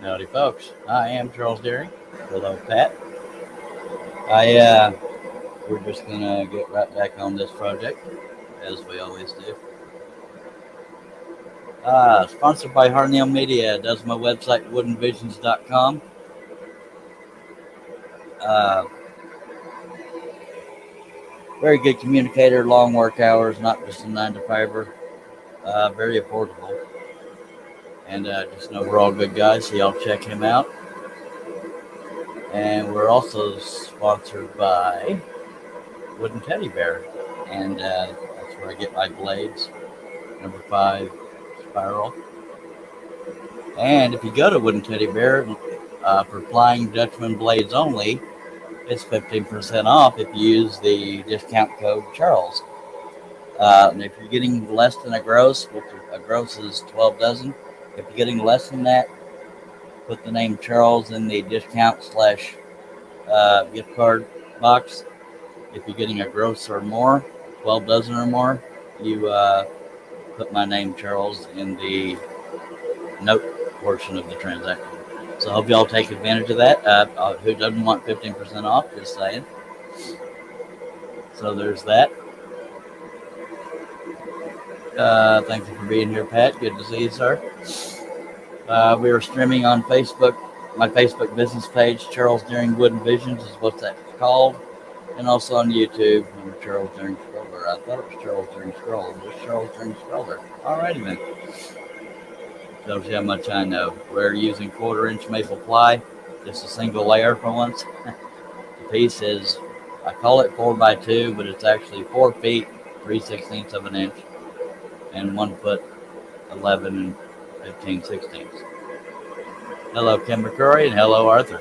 Howdy, folks. I am Charles Deering. Hello, Pat. I We're just gonna get right back on this project as we always do. Sponsored by Harnell Media. Does my website woodenvisions.com. Uh, Very good communicator. Long work hours, not just a 9 to 5er. Very affordable, and just know we're all good guys. So y'all check him out. And we're also sponsored by Wooden Teddy Bear, and that's where I get my blades. Number 5 spiral. And if you go to Wooden Teddy Bear for Flying Dutchman blades only, it's 15% off if you use the discount code Charles. And if you're getting less than a gross, which a gross is 12 dozen, if you're getting less than that, put the name Charles in the discount slash gift card box. If you're getting a gross or more, 12 dozen or more, you put my name Charles in the note portion of the transaction. So I hope y'all take advantage of that. Who doesn't want 15% off? Just saying. So there's that. Thank you for being here, Pat. Good to see you, sir. We are streaming on Facebook. My Facebook business page, Charles Deering Wooden Visions, is what that's called. And also on YouTube, under Charles Deering Scroller. I thought it was Charles Deering Scroller. It was Charles Deering Scroller. Alrighty then. Shows you how much I know. We're using 1/4-inch maple ply, just a single layer for once. The piece is, I call it 4x2, but it's actually 4 feet, 3/16 of an inch, and 1 foot, 11 and 15/16. Hello, Kim McCrory, and hello, Arthur.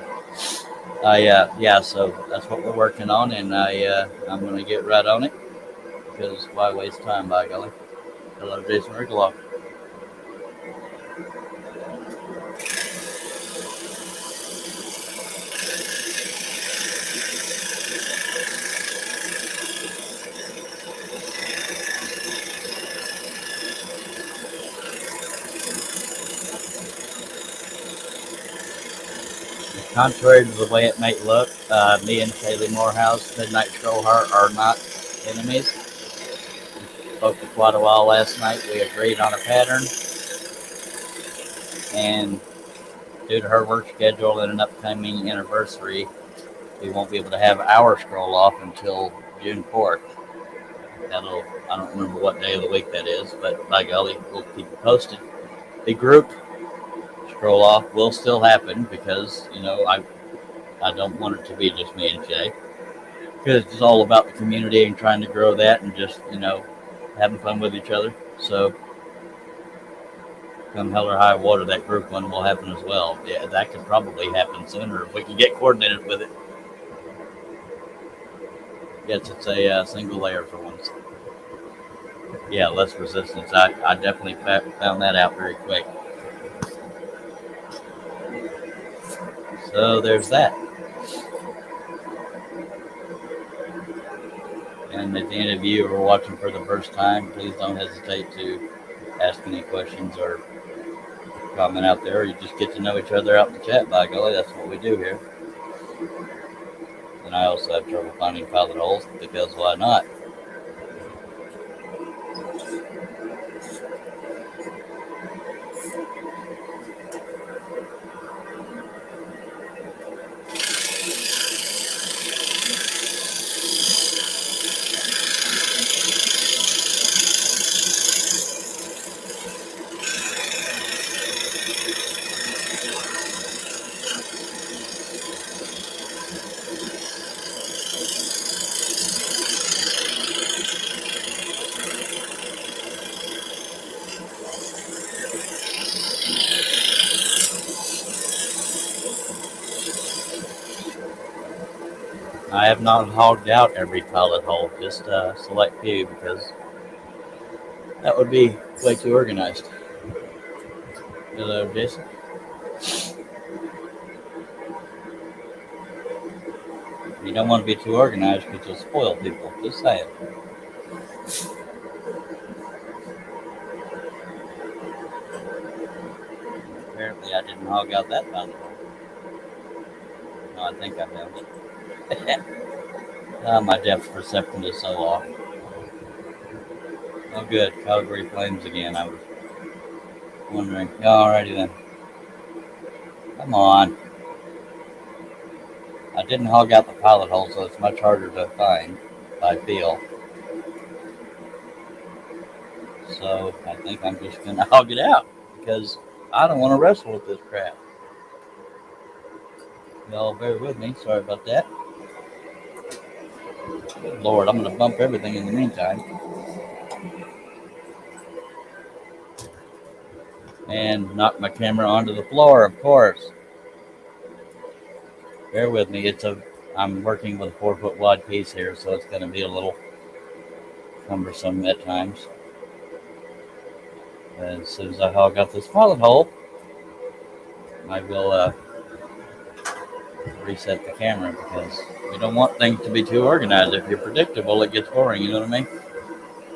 So that's what we're working on, and I'm going to get right on it, because why waste time, by golly. Hello, Jason Rickloff. Contrary to the way it may look, me and Kaylee Morehouse, Midnight Strollheart, are not enemies. We spoke for quite a while last night. We agreed on a pattern, and due to her work schedule and an upcoming anniversary, we won't be able to have our scroll off until June 4th. I don't remember what day of the week that is, but by golly, we'll keep you posted. The group scroll off will still happen because, I don't want it to be just me and Jay. Because it's all about the community and trying to grow that and just, having fun with each other. So, come hell or high water, that group one will happen as well. Yeah, that could probably happen sooner if we can get coordinated with it. Yes, it's a single layer for once. Yeah, less resistance. I definitely found that out very quick. So there's that. And if any of you are watching for the first time, please don't hesitate to ask any questions or comment out there. Or you just get to know each other out in the chat, by golly. That's what we do here. And I also have trouble finding pilot holes because why not? I have not hogged out every pilot hole, just select few because that would be way too organized. Hello, Jason. You don't want to be too organized because you'll spoil people. Just saying. Apparently I didn't hog out that pallet hole. No, I think I have. My depth perception is so off. Oh, good. Calgary Flames again. I was wondering. Alrighty then. Come on. I didn't hog out the pilot hole, so it's much harder to find, I feel. So I think I'm just going to hog it out because I don't want to wrestle with this crap. Y'all bear with me. Sorry about that. Good Lord, I'm going to bump everything in the meantime. And knock my camera onto the floor, of course. Bear with me. I'm working with a 4-foot wide piece here, so it's going to be a little cumbersome at times. As soon as I hog out this pilot hole, I will reset the camera because we don't want things to be too organized. If you're predictable, it gets boring. You know what I mean?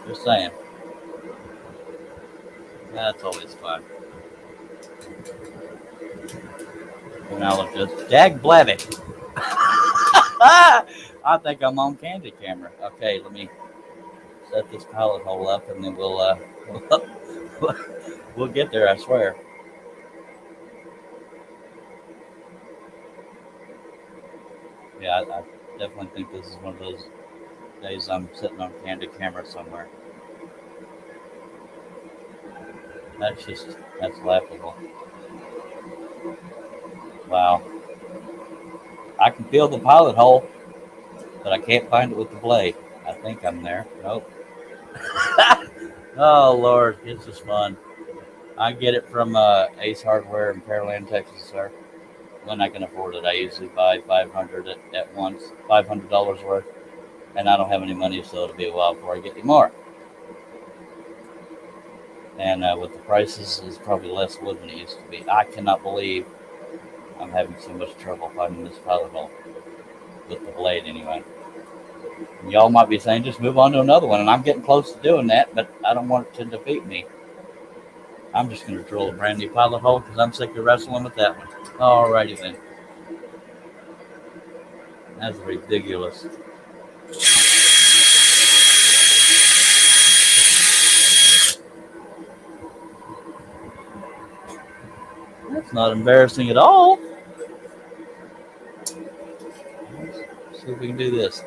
Just saying. That's always fun. And I'll just dag blabbit. I think I'm on candid camera. Okay, let me set this pilot hole up, and then we'll get there. I swear. Yeah, I definitely think this is one of those days I'm sitting on candid camera somewhere. That's laughable. Wow. I can feel the pilot hole, but I can't find it with the blade. I think I'm there. Nope. Oh, Lord. It's just fun. I get it from Ace Hardware in Pearland, Texas, sir. When I can afford it, I usually buy 500 at once, $500 worth, and I don't have any money, so it'll be a while before I get any more. And with the prices, it's probably less wood than it used to be. I cannot believe I'm having so much trouble finding this pilot hole with the blade anyway. And y'all might be saying, just move on to another one, and I'm getting close to doing that, but I don't want it to defeat me. I'm just going to drill a brand new pilot hole because I'm sick of wrestling with that one. Alrighty then. That's ridiculous. That's not embarrassing at all. Let's see if we can do this.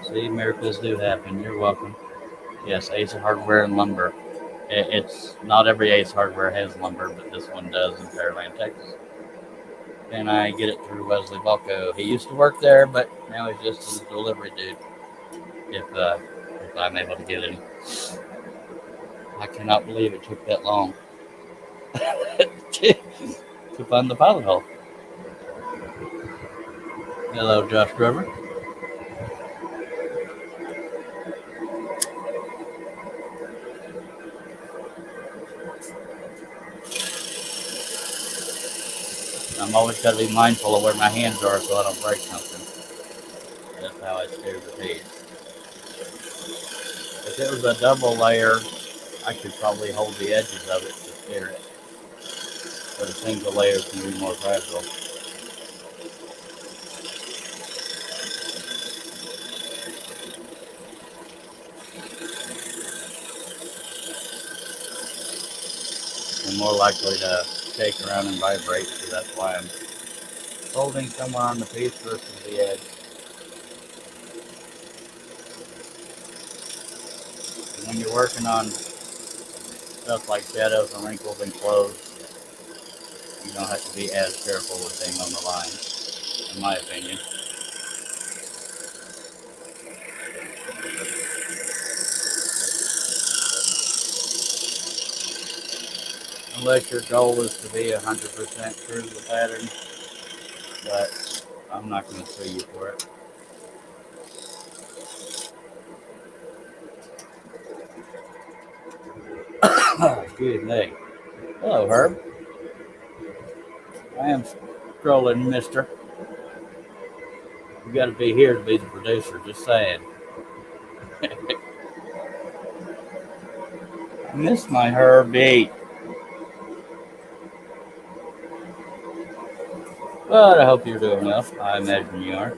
See, miracles do happen. You're welcome. Yes, Ace Hardware and Lumber. It's not every Ace Hardware has lumber, but this one does in Pearland, Texas. And I get it through Wesley Balco. He used to work there, but now he's just a delivery dude. If I'm able to get any. I cannot believe it took that long to find the pilot hole. Hello, Josh Grover. I'm always got to be mindful of where my hands are so I don't break something. That's how I steer the piece. If it was a double layer, I could probably hold the edges of it to steer it. But a single layer can be more fragile. And more likely to shake around and vibrate, so that's why I'm holding somewhere on the piece versus the edge. And when you're working on stuff like shadows and wrinkles and clothes, you don't have to be as careful with being on the line, in my opinion. Unless your goal is to be 100% true to the pattern, but I'm not going to sue you for it. Excuse me. Hello, Herb. I am scrolling, mister. You got to be here to be the producer, just saying. Miss my Herbie. But I hope you're doing well. I imagine you are.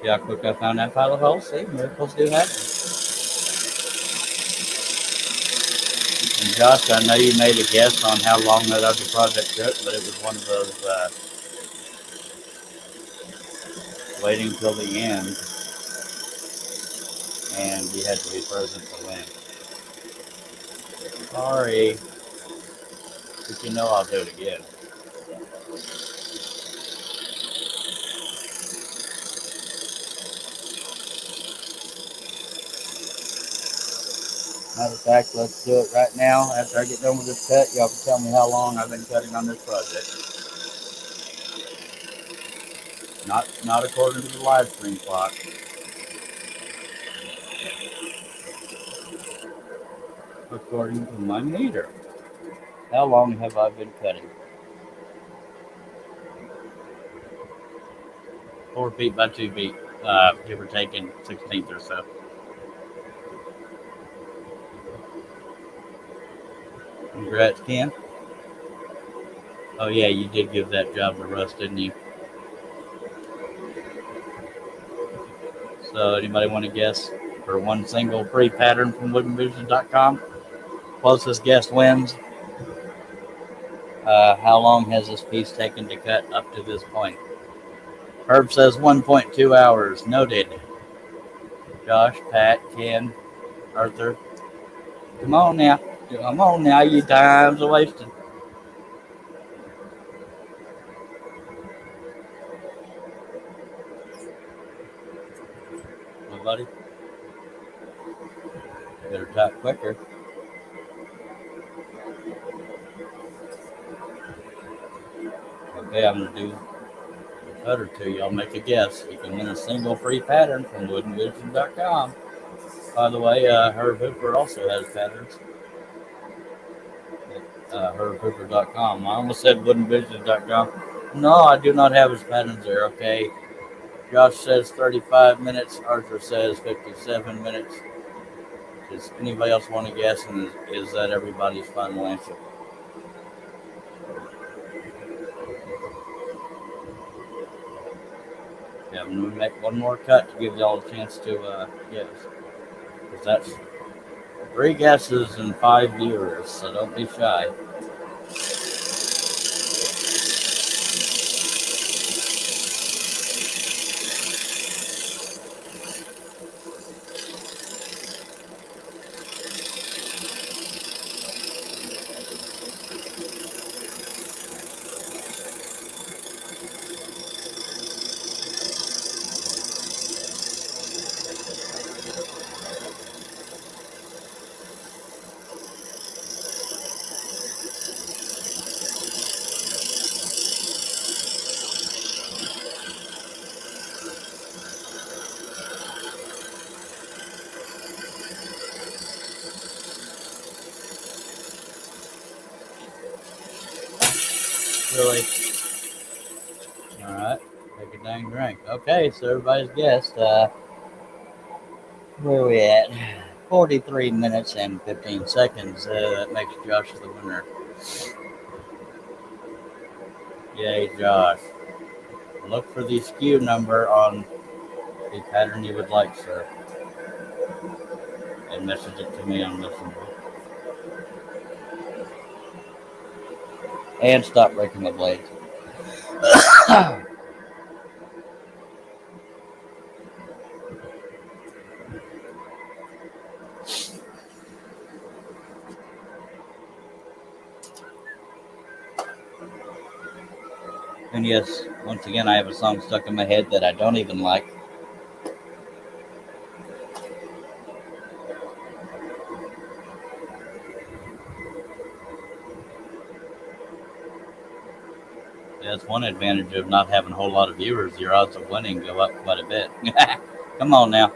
See how quick I found that pile of holes? See, miracles do happen. And Josh, I know you made a guess on how long that other project took, but it was one of those waiting till the end, and you had to be present to win. Sorry, but you know I'll do it again. Matter of fact, let's do it right now. After I get done with this cut, y'all can tell me how long I've been cutting on this project. Not according to the live stream clock. According to my meter. How long have I been cutting? 4 feet by 2 feet, give or take in 16th or so. Congrats, Ken. Oh yeah, you did give that job to Russ, didn't you? So anybody want to guess for one single free pattern from woodenvision.com? Closest guess wins. How long has this piece taken to cut up to this point? Herb says 1.2 hours. Noted. Josh, Pat, Ken, Arthur. Come on now. Come on now. Your time's a wasting. Well, buddy, better type quicker. Okay, I'm going to do a cut or two. Y'all make a guess. You can win a single free pattern from woodenvision.com. By the way, Herb Hooper also has patterns. HerbHooper.com. I almost said woodenvision.com. No, I do not have his patterns there, okay? Josh says 35 minutes. Arthur says 57 minutes. Does anybody else want to guess? And is that everybody's final answer? Yeah, I'm going to make one more cut to give y'all a chance to guess. Because that's 3 guesses and 5 viewers, so don't be shy. Really? Alright, take a dang drink. Okay, so everybody's guessed. Where are we at? 43 minutes and 15 seconds. That makes Josh the winner. Yay, Josh. Look for the SKU number on the pattern you would like, sir. And message it to me on Messenger. And stop breaking my blades. And yes, once again, I have a song stuck in my head that I don't even like. That's one advantage of not having a whole lot of viewers. Your odds of winning go up quite a bit. Come on now.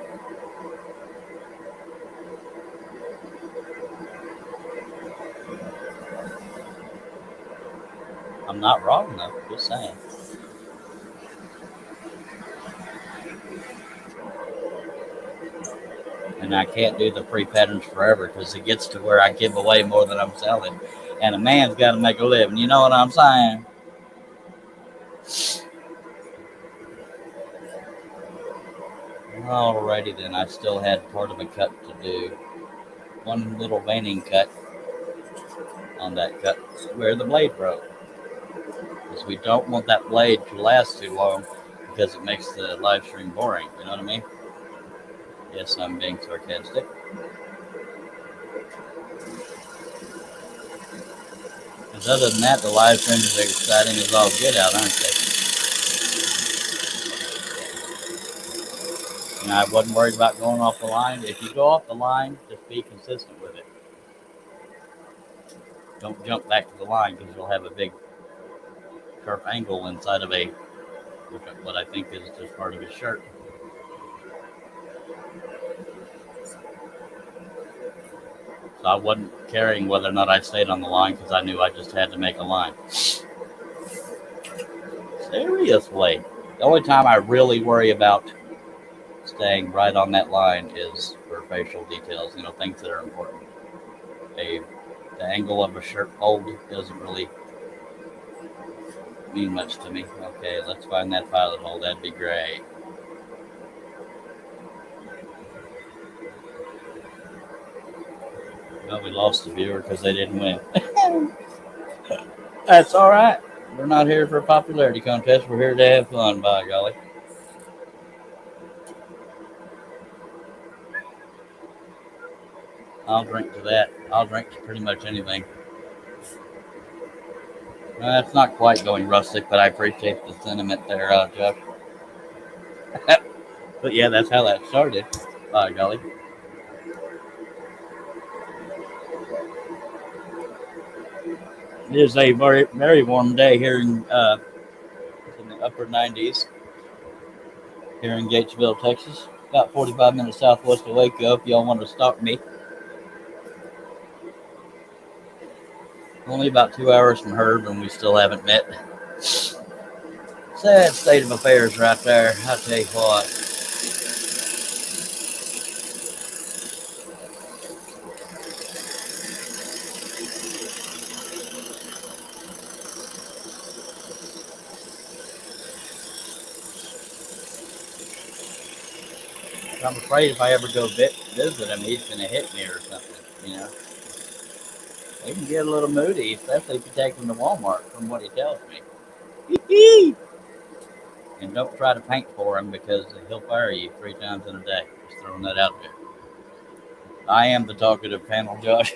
I'm not wrong though, just saying. And I can't do the free patterns forever because it gets to where I give away more than I'm selling. And a man's got to make a living. You know what I'm saying? Alrighty then, I still had part of a cut to do. One little veining cut on that cut where the blade broke. Because we don't want that blade to last too long because it makes the live stream boring. You know what I mean? Yes, I'm being sarcastic. Because other than that, the live streams are exciting as all get out, aren't they? And I wasn't worried about going off the line. If you go off the line, just be consistent with it. Don't jump back to the line because you'll have a big sharp angle inside of what I think is just part of his shirt. So I wasn't caring whether or not I stayed on the line because I knew I just had to make a line. Seriously. The only time I really worry about staying right on that line is for facial details, things that are important. The angle of a shirt fold doesn't really mean much to me. Okay, let's find that pilot hole. That'd be great. Well, we lost a viewer because they didn't win. That's all right. We're not here for a popularity contest. We're here to have fun, by golly. I'll drink to that. I'll drink to pretty much anything. It's not quite going rustic, but I appreciate the sentiment there, Jeff. But yeah, that's how that started, by golly. It is a very, very warm day here in the upper 90s here in Gatesville, Texas. About 45 minutes southwest of Waco if y'all want to stalk me. Only about 2 hours from Herb, and we still haven't met. Sad state of affairs right there, I tell you what. I'm afraid if I ever go visit him, he's going to hit me or something, He can get a little moody, especially if you take him to Walmart, from what he tells me. And don't try to paint for him because he'll fire you 3 times in a day. Just throwing that out there. I am the talkative panel, Josh.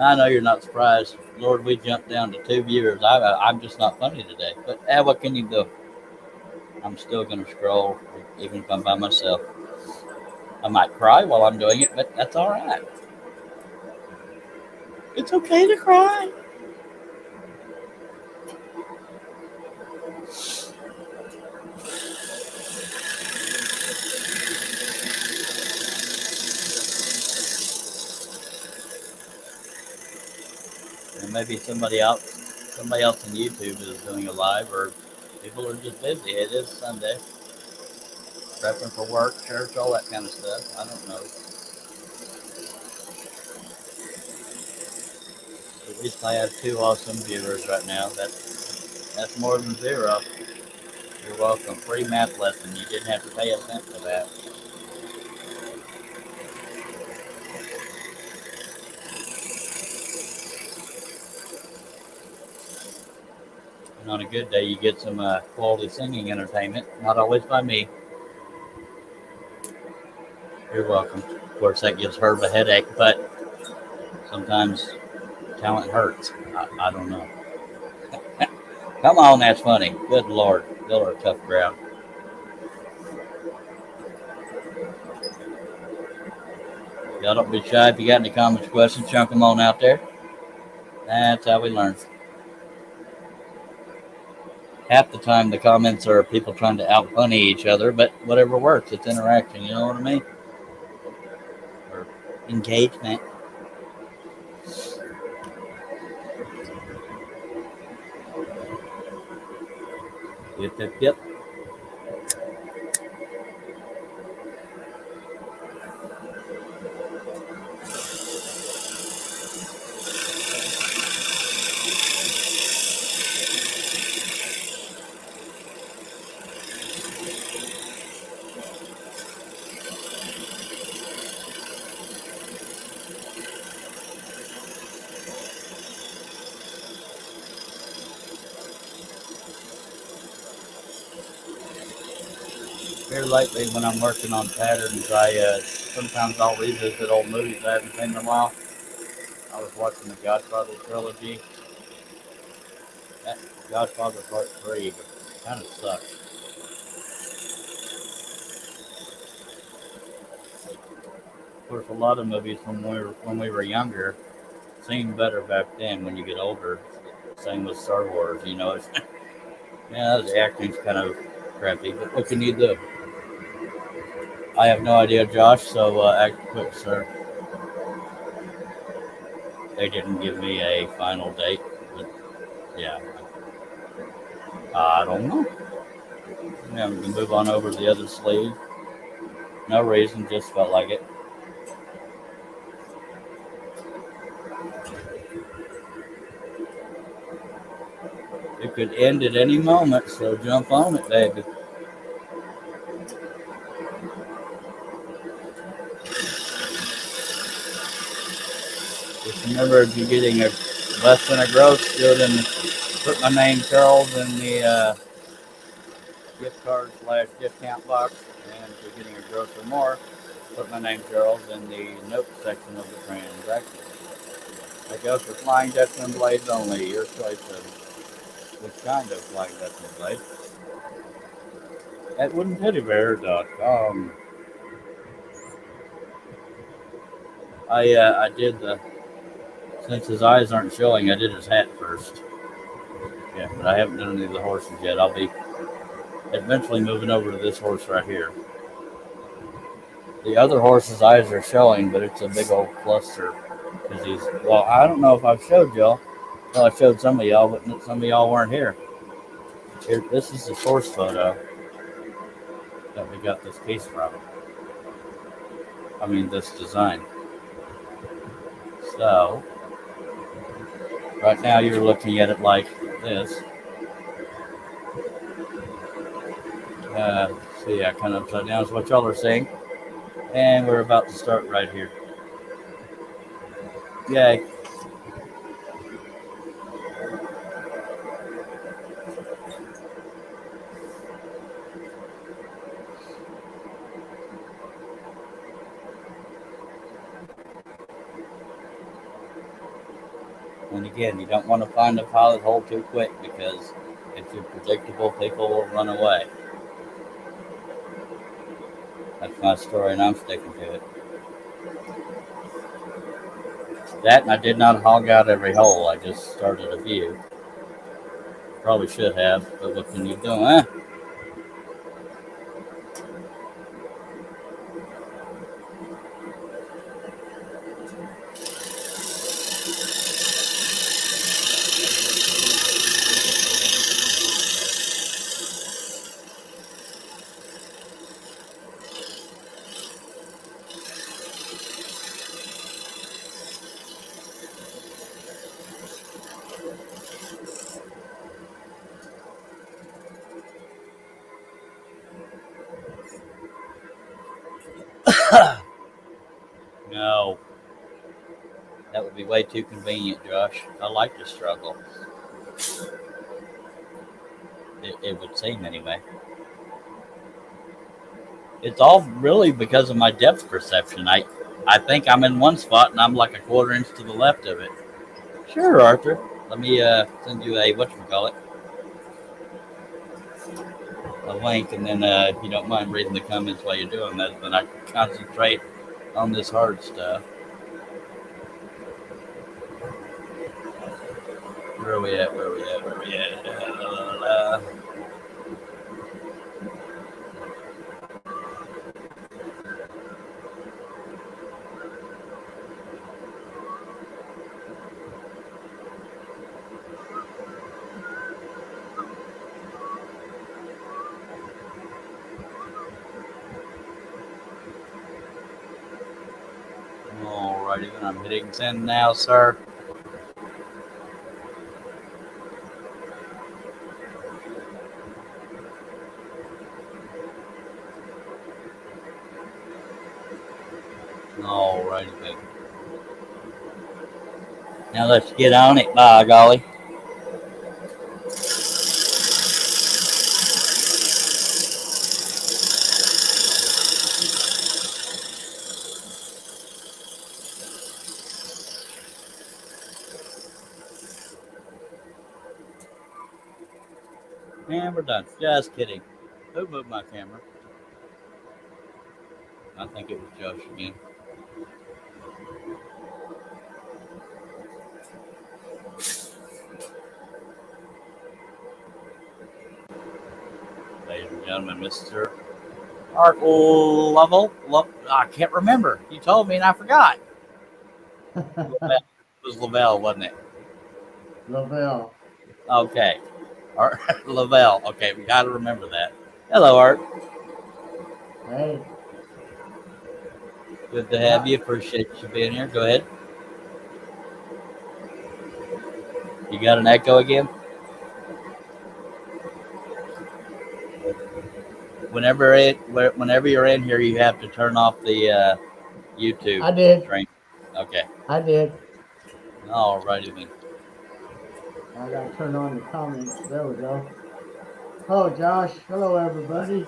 I know you're not surprised. Lord, we jumped down to 2 viewers. I'm just not funny today. But what can you do? I'm still going to scroll, even if I'm by myself. I might cry while I'm doing it, but that's all right. It's okay to cry. And maybe somebody else on YouTube is doing a live, or people are just busy. It is Sunday. Prepping for work, church, all that kind of stuff. I don't know. At least I have 2 awesome viewers right now. That's more than 0. You're welcome. Free math lesson. You didn't have to pay a cent for that. And on a good day, you get some quality singing entertainment. Not always by me. You're welcome. Of course, that gives Herb a headache, but sometimes talent hurts. I don't know. Come on, that's funny. Good Lord. Y'all are a tough crowd. Y'all don't be shy. If you got any comments, questions, chunk them on out there. That's how we learn. Half the time, the comments are people trying to out-funny each other, but whatever works. It's interaction, you know what I mean? Or engagement. Yep. Here lately, when I'm working on patterns, I sometimes I'll revisit old movies I haven't seen in a while. I was watching the Godfather trilogy. That Godfather Part 3 kind of sucks. Of course, a lot of movies when we were younger seem better back then. When you get older, same with Star Wars. Yeah, the acting's kind of crappy. But what can you do? I have no idea, Josh. So act quick, sir. They didn't give me a final date, but yeah, I don't know. Yeah, we can move on over to the other sleeve. No reason, just felt like it. It could end at any moment, so jump on it, baby. Just remember, if you're getting a less than a gross, go ahead and put my name, Charles, in the gift card / discount box. And if you're getting a gross or more, put my name, Charles, in the note section of the transaction. That goes for Flying Dutchman blades only. Your choice of which kind of Flying Dutchman blade. At woodenteddybear.com. I did the since his eyes aren't showing, I did his hat first. Yeah, but I haven't done any of the horses yet. I'll be eventually moving over to this horse right here. The other horse's eyes are showing, but it's a big old cluster because well, I don't know if I've showed y'all. Well, I showed some of y'all, but some of y'all weren't here. Here, this is the source photo that we got this piece from. I mean, this design. So, right now you're looking at it like this. See, I kind of upside down is what y'all are seeing. And we're about to start right here. Yay. And again, you don't want to find a pilot hole too quick because if you're predictable, people will run away. That's my story, and I'm sticking to it. That, and I did not hog out every hole. I just started a few. Probably should have, but what can you do, huh? No, that would be way too convenient, Josh. I like to struggle. It would seem anyway. It's all really because of my depth perception. I think I'm in one spot and I'm like a quarter inch to the left of it. Sure, Arthur. Let me send you a whatchamacallit, a link, and then if you don't mind reading the comments while you're doing that, then I can concentrate on this hard stuff. Where are we at? Where are we at? Where are we at? Alrighty, then I'm hitting send now, sir. Alrighty, baby. Now let's get on it, by golly. And we're done. Just kidding. Who moved my camera? I think it was Josh again. Ladies and gentlemen, Mr. Art Level. I can't remember. You told me and I forgot. It was Lavelle, wasn't it? Lavelle. Okay. Art Lavelle. Okay, we got to remember that. Hello, Art. Hey. Good to have you. Appreciate you being here. Go ahead. You got an echo again? Whenever you're in here, you have to turn off the YouTube. I did. Train. Okay. I did. All righty then. I got to turn on the comments. There we go. Hello, Josh. Hello, everybody.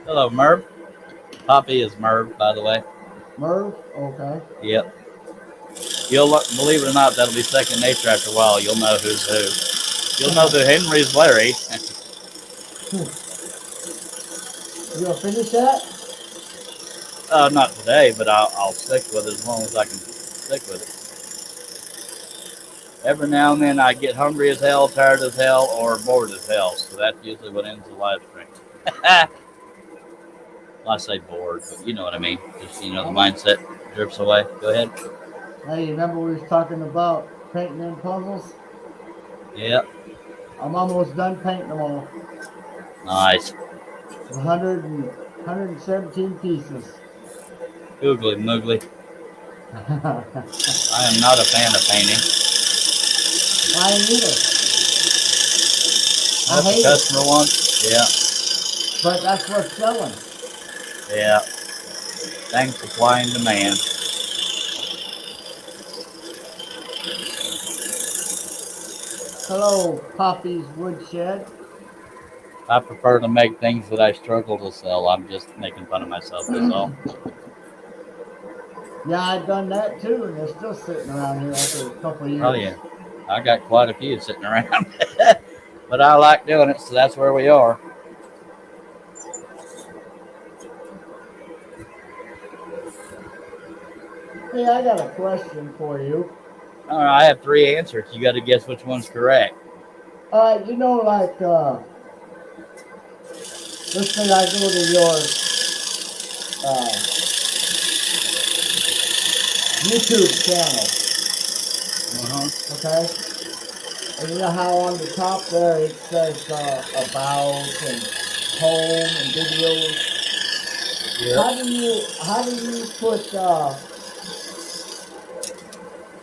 Hello, Merv. Poppy is Merv, by the way. Merv? Okay. Yep. Believe it or not, that'll be second nature after a while. You'll know who's who. You'll know that Henry's Larry. You gonna finish that? Not today, but I'll stick with it as long as I can stick with it. Every now and then I get hungry as hell, tired as hell, or bored as hell. So that's usually what ends the live stream. Well, I say bored, but you know what I mean. Just, the mindset drifts away. Go ahead. Hey, you remember we was talking about painting them puzzles? Yep. I'm almost done painting them all. Nice. 117 pieces. Googly moogly. I am not a fan of painting. I ain't either. I hate the customer wants. Yeah. But that's what's selling. Yeah. Thanks, supply and demand. Hello, Poppy's Woodshed. I prefer to make things that I struggle to sell. I'm just making fun of myself, that's all. Yeah, I've done that too, and they're still sitting around here after a couple of years. Oh, yeah. I got quite a few sitting around. But I like doing it, so that's where we are. Hey, I got a question for you. All right, I have 3 answers. You got to guess which one's correct. Like, let's say I go to your YouTube channel. Okay? And you know how on the top there it says about and home and videos? Yep. How do you put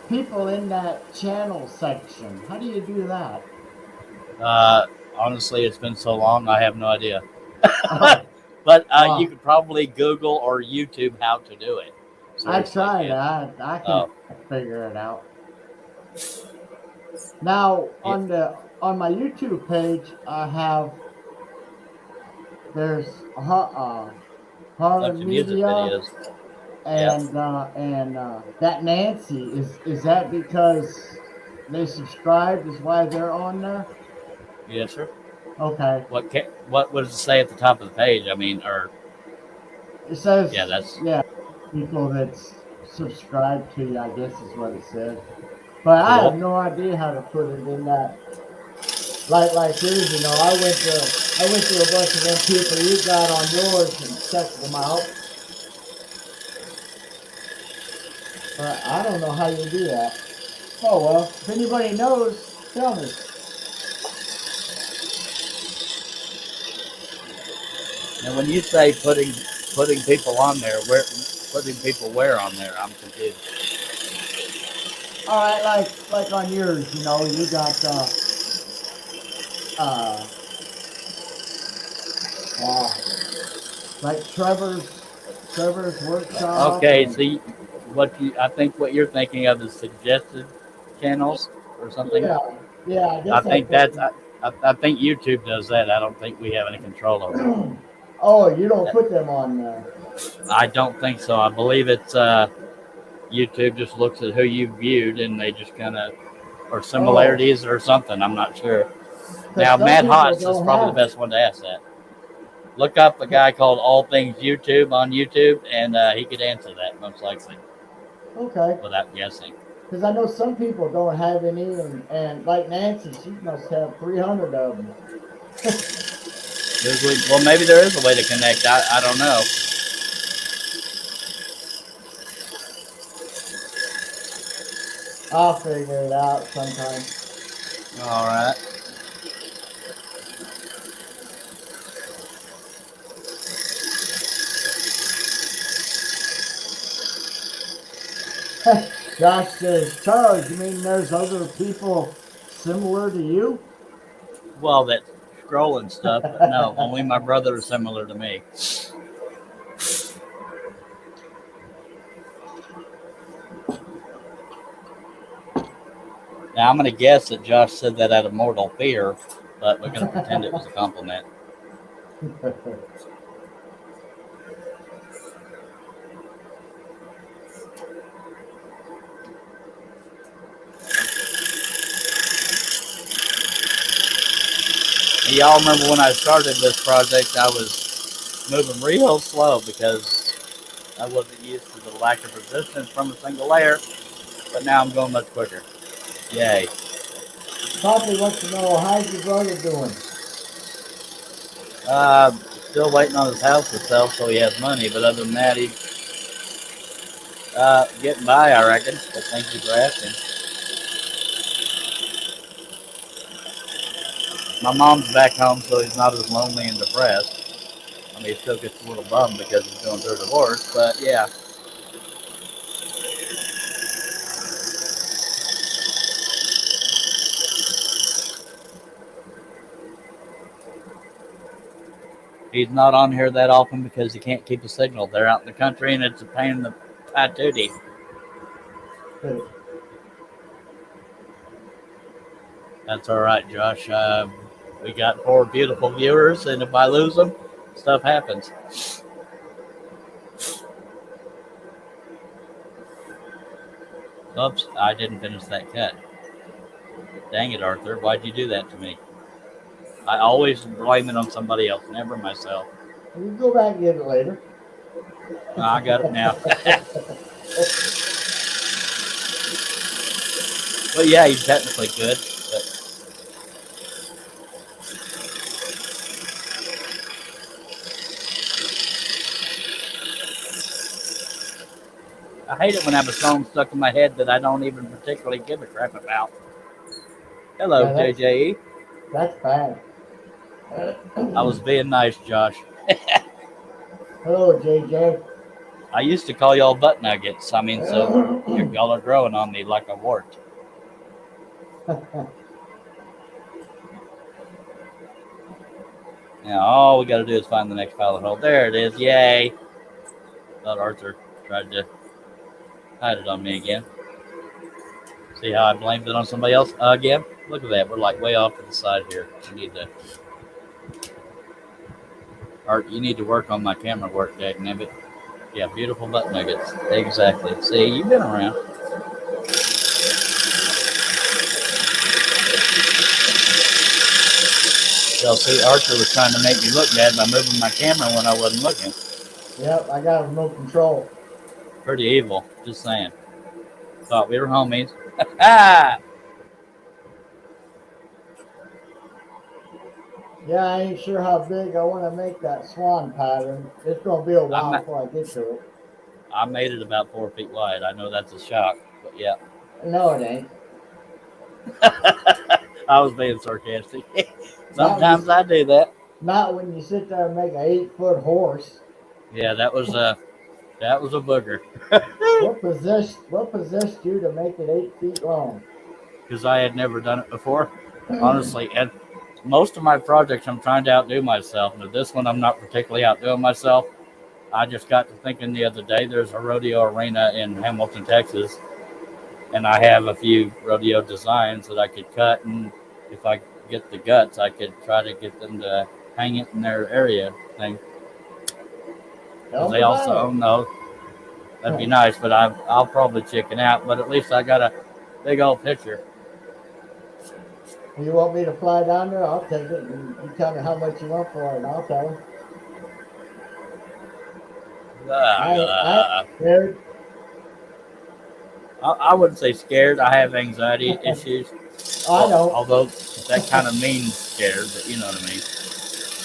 people in that channel section? How do you do that? Honestly, it's been so long, I have no idea. But you could probably Google or YouTube how to do it. I tried that. I can figure it out. Now on my YouTube page, I have there's horror media and that Nancy is that because they subscribed is why they're on there? Yes, sir. Okay. What does it say at the top of the page? I mean, or it says people that's subscribed to you, I guess is what it says. But cool. I have no idea how to put it in that. Like yours, I went to a bunch of them people you got on yours and checked them out. But I don't know how you do that. Oh well, if anybody knows, tell me. And when you say putting people on there, putting people where on there? I'm confused. All right, like on yours, you got like Trevor's workshop. Okay, see I think what you're thinking of is suggested channels or something. Yeah. I think I think YouTube does that. I don't think we have any control over it. Oh, you don't put them on there? I don't think so. I believe it's YouTube just looks at who you viewed and they just kind of or similarities or something. I'm not sure. Now, Matt Hotz is probably the best one to ask that. Look up a guy called All Things YouTube on YouTube, and he could answer that most likely. Okay. Without guessing. Because I know some people don't have any, and like Nancy, she must have 300 of them. Well, maybe there is a way to connect. I don't know. I'll figure it out sometime. All right. Josh says, Charles, you mean there's other people similar to you? Well, that scrolling stuff, but no, only my brother is similar to me. Now, I'm going to guess that Josh said that out of mortal fear, but we're going to pretend it was a compliment. Y'all remember when I started this project, I was moving real slow because I wasn't used to the lack of resistance from a single layer, but now I'm going much quicker. Yay. Poppy wants to know, how's your brother doing? Still waiting on his house to sell so he has money, but other than that, he's getting by, I reckon. But thank you for asking. My mom's back home, so he's not as lonely and depressed. I mean, he still gets a little bummed because he's going through a divorce, but yeah. He's not on here that often because he can't keep a signal. They're out in the country, and it's a pain in the patootie. That's all right, Josh. We got 4 beautiful viewers, and if I lose them, stuff happens. Oops, I didn't finish that cut. Dang it, Arthur. Why'd you do that to me? I always blame it on somebody else, never myself. You can go back and get it later. I got it now. Well, yeah, you technically could, but I hate it when I have a song stuck in my head that I don't even particularly give a crap about. Hello, yeah, JJE. That's bad. I was being nice, Josh. Hello, JJ. I used to call y'all butt nuggets. I mean, so y'all are growing on me like a wart. Now, all we got to do is find the next pilot hole. There it is. Yay. Thought Arthur tried to hide it on me again. See how I blamed it on somebody else again? Look at that. We're like way off to the side here. We need to. Art, you need to work on my camera work, dagnabbit. Yeah, beautiful butt nuggets. Exactly. See, you've been around. So, see, Arthur was trying to make me look bad by moving my camera when I wasn't looking. Yep, I got remote control. Pretty evil, just saying. Thought we were homies. Yeah, I ain't sure how big I want to make that swan pattern. It's going to be a while before I get to it. I made it about 4 feet wide. I know that's a shock, but yeah. No, it ain't. I was being sarcastic. Sometimes I do that. Not when you sit there and make an 8-foot horse. Yeah, that was a booger. What possessed you to make it 8 feet long? Because I had never done it before, honestly. And most of my projects, I'm trying to outdo myself. But this one, I'm not particularly outdoing myself. I just got to thinking the other day, there's a rodeo arena in Hamilton, Texas. And I have a few rodeo designs that I could cut. And if I get the guts, I could try to get them to hang it in their area thing. Because they also own those. That'd be nice, but I'll probably chicken out. But at least I got a big old picture. You want me to fly down there? I'll take it. You tell me how much you want for it, and I'll tell them. I ain't scared. I wouldn't say scared. I have anxiety issues. I know. Although that kind of means scared, but you know what I mean.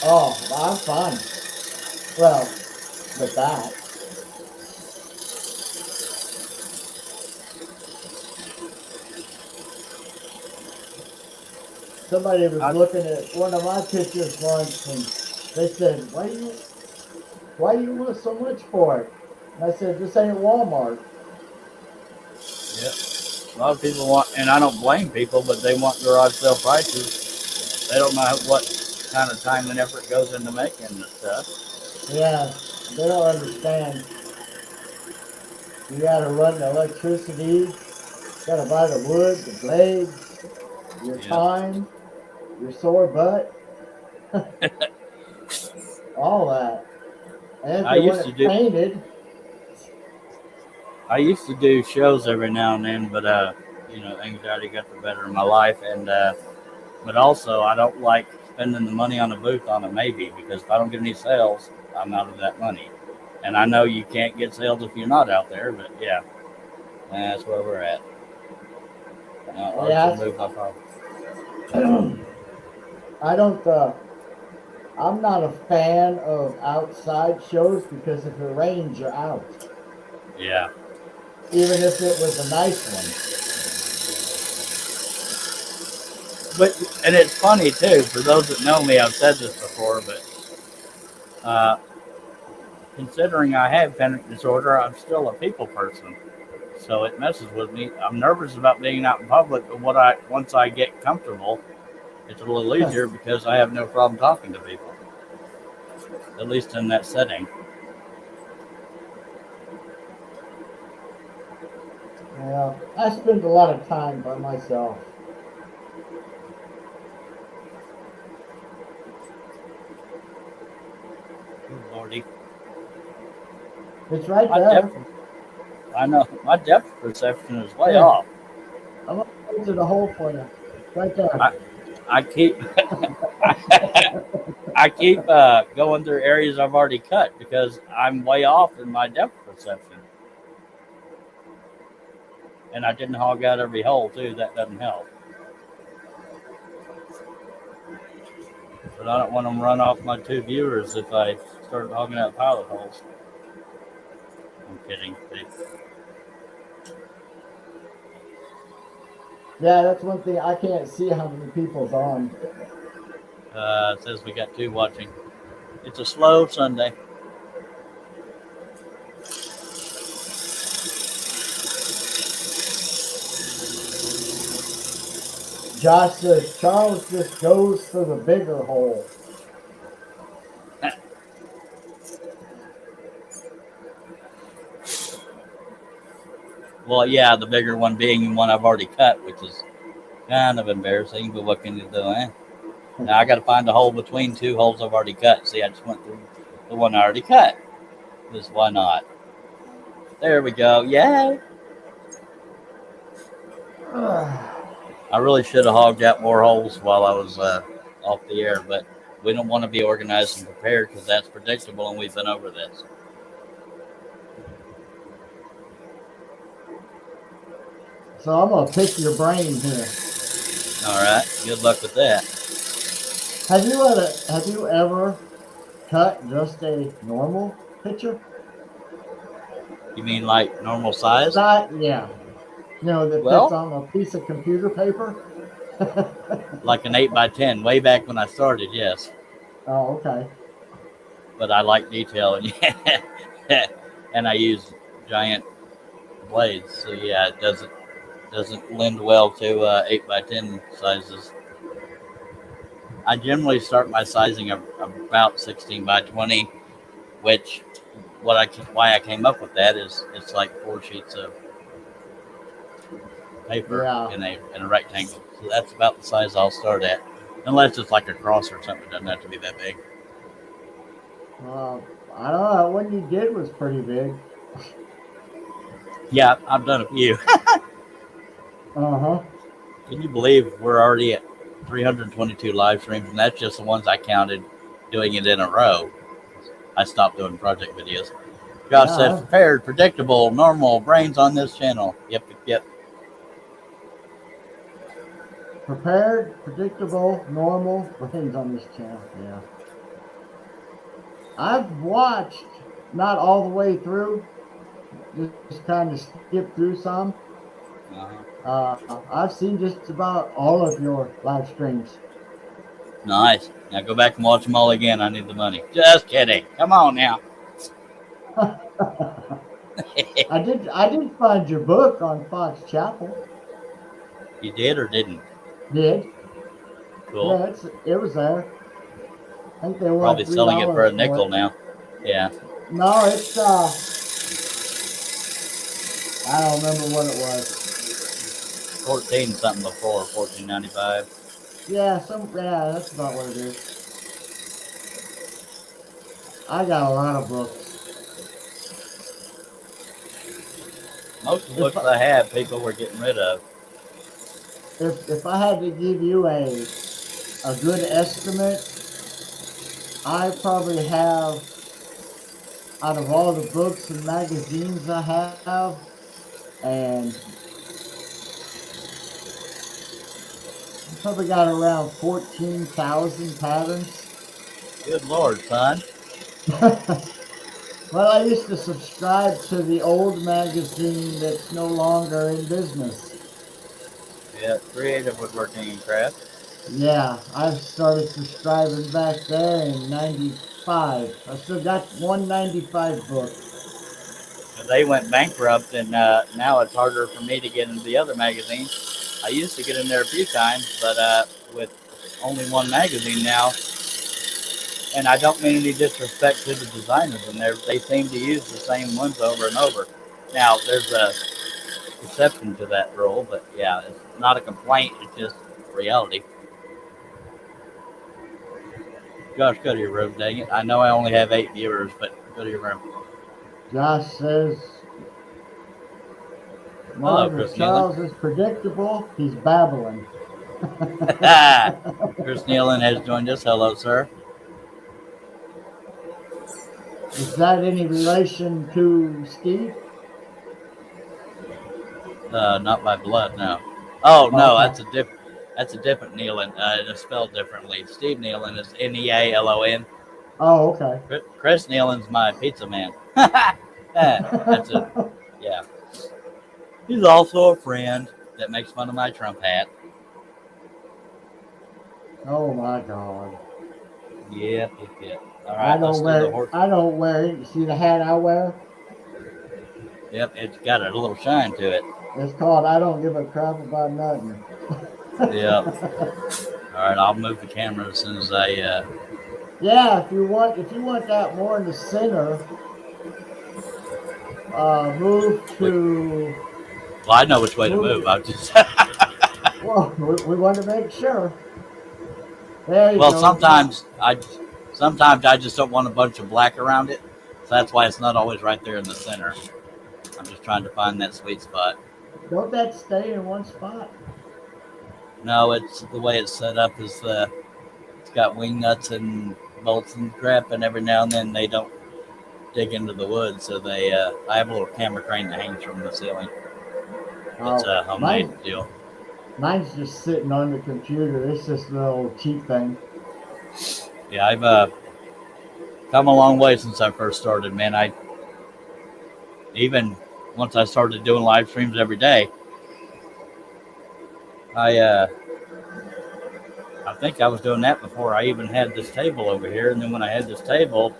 Oh, I'm fine. Well, with that. Somebody was looking at one of my pictures once, and they said, why you want so much for it? And I said, this ain't Walmart. Yep. A lot of people want, and I don't blame people, but they want garage sale prices. They don't know what kind of time and effort goes into making this stuff. Yeah, they don't understand. You got to run the electricity, got to buy the wood, the blades, your time, your sore butt, all that. And if they want it painted. I used to do shows every now and then, but anxiety got the better of my life, and but also I don't like spending the money on a booth on a maybe, because if I don't get any sales, I'm out of that money. And I know you can't get sales if you're not out there, but yeah, that's where we're at. I don't. I'm not a fan of outside shows because if it rains, you're out. Yeah. Even if it was a nice one. And it's funny too. For those that know me, I've said this before, but considering I have panic disorder, I'm still a people person. So it messes with me. I'm nervous about being out in public, but once I get comfortable, it's a little easier because I have no problem talking to people. At least in that setting. Yeah, I spend a lot of time by myself. Lordy. It's right there. I know. My depth perception is way off. I'm going to go to the hole for you. Right there. I keep I keep going through areas I've already cut because I'm way off in my depth perception. And I didn't hog out every hole too. That doesn't help. But I don't want them to run off my two viewers if I start hogging out pilot holes. I'm kidding. Yeah, that's one thing. I can't see how many people's on. It says we got 2 watching. It's a slow Sunday. Josh says Charles just goes for the bigger hole. Well, yeah, the bigger one being the one I've already cut, which is kind of embarrassing, but what can you do, eh? Now I got to find a hole between 2 holes I've already cut. See, I just went through the one I already cut. Because why not? There we go. Yay! I really should have hogged out more holes while I was off the air, but we don't want to be organized and prepared because that's predictable, and we've been over this. So I'm going to pick your brain here. All right. Good luck with that. Have you ever cut just a normal picture? You mean like normal size? Yeah. You know, that fits on a piece of computer paper? Like an 8x10, way back when I started, yes. Oh, okay. But I like detail, and I use giant blades, so yeah, it doesn't lend well to 8x10 sizes. I generally start my sizing about 16x20, which why I came up with that is it's like 4 sheets of paper in a rectangle. So that's about the size I'll start at, unless it's like a cross or something. It doesn't have to be that big. I don't know. That one you did was pretty big. Yeah, I've done a few. Uh-huh. Can you believe we're already at 322 live streams, and that's just the ones I counted doing it in a row. I stopped doing project videos. Josh says, prepared, predictable, normal, brains on this channel. Yep. Prepared, predictable, normal, brains on this channel. Yeah. I've watched, not all the way through, just kind of skip through some. I've seen just about all of your live streams. Nice. Now go back and watch them all again. I need the money. Just kidding. Come on now. I did find your book on Fox Chapel. You did or didn't? Did. Cool. Yeah, it was there. I think they were probably selling it for a nickel now. Yeah. No, it's I don't remember what it was. 14 something before, 14.95. Yeah, that's about what it is. I got a lot of books. Most of the books I had, people were getting rid of. If I had to give you a good estimate, I probably have, out of all the books and magazines I have, and I probably got around 14,000 patterns. Good Lord, son. Well, I used to subscribe to the old magazine that's no longer in business. Yeah, Creative Woodworking and Craft. Yeah, I started subscribing back there in 95. I still got 195 book. They went bankrupt, and now it's harder for me to get into the other magazines. I used to get in there a few times, but with only one magazine now, and I don't mean any disrespect to the designers in there, they seem to use the same ones over and over. Now, there's a exception to that rule, but yeah, it's not a complaint, it's just reality. Josh, go to your room, dang it. I know I only have 8 viewers, but go to your room. Josh says, Margaret Charles is predictable. He's babbling. Chris Nealon has joined us. Hello, sir. Is that any relation to Steve? Not by blood, no. Oh no, okay. That's a different Nealon. It's spelled differently. Steve Nealon is Nealon. Oh, okay. Chris Nealon's my pizza man. That's it. Yeah. He's also a friend that makes fun of my Trump hat. Oh my God. Yeah. All right. I don't wear it. See the hat I wear? Yep, it's got a little shine to it. It's called I Don't Give a Crap About Nothing. Yeah. All right, I'll move the camera as soon as I. Yeah, if you want that more in the center, move to. Well, I know which way to move. I just. Well, we want to make sure. There you go. Well, sometimes I just don't want a bunch of black around it, so that's why it's not always right there in the center. I'm just trying to find that sweet spot. Don't that stay in one spot? No, it's the way it's set up is it's got wing nuts and bolts and crap, and every now and then they don't dig into the wood, so they I have a little camera crane that hangs from the ceiling. It's a homemade deal. Mine's just sitting on the computer. It's just a little cheap thing. Yeah, I've come a long way since I first started, man. Even once I started doing live streams every day, I think I was doing that before I even had this table over here. And then when I had this table,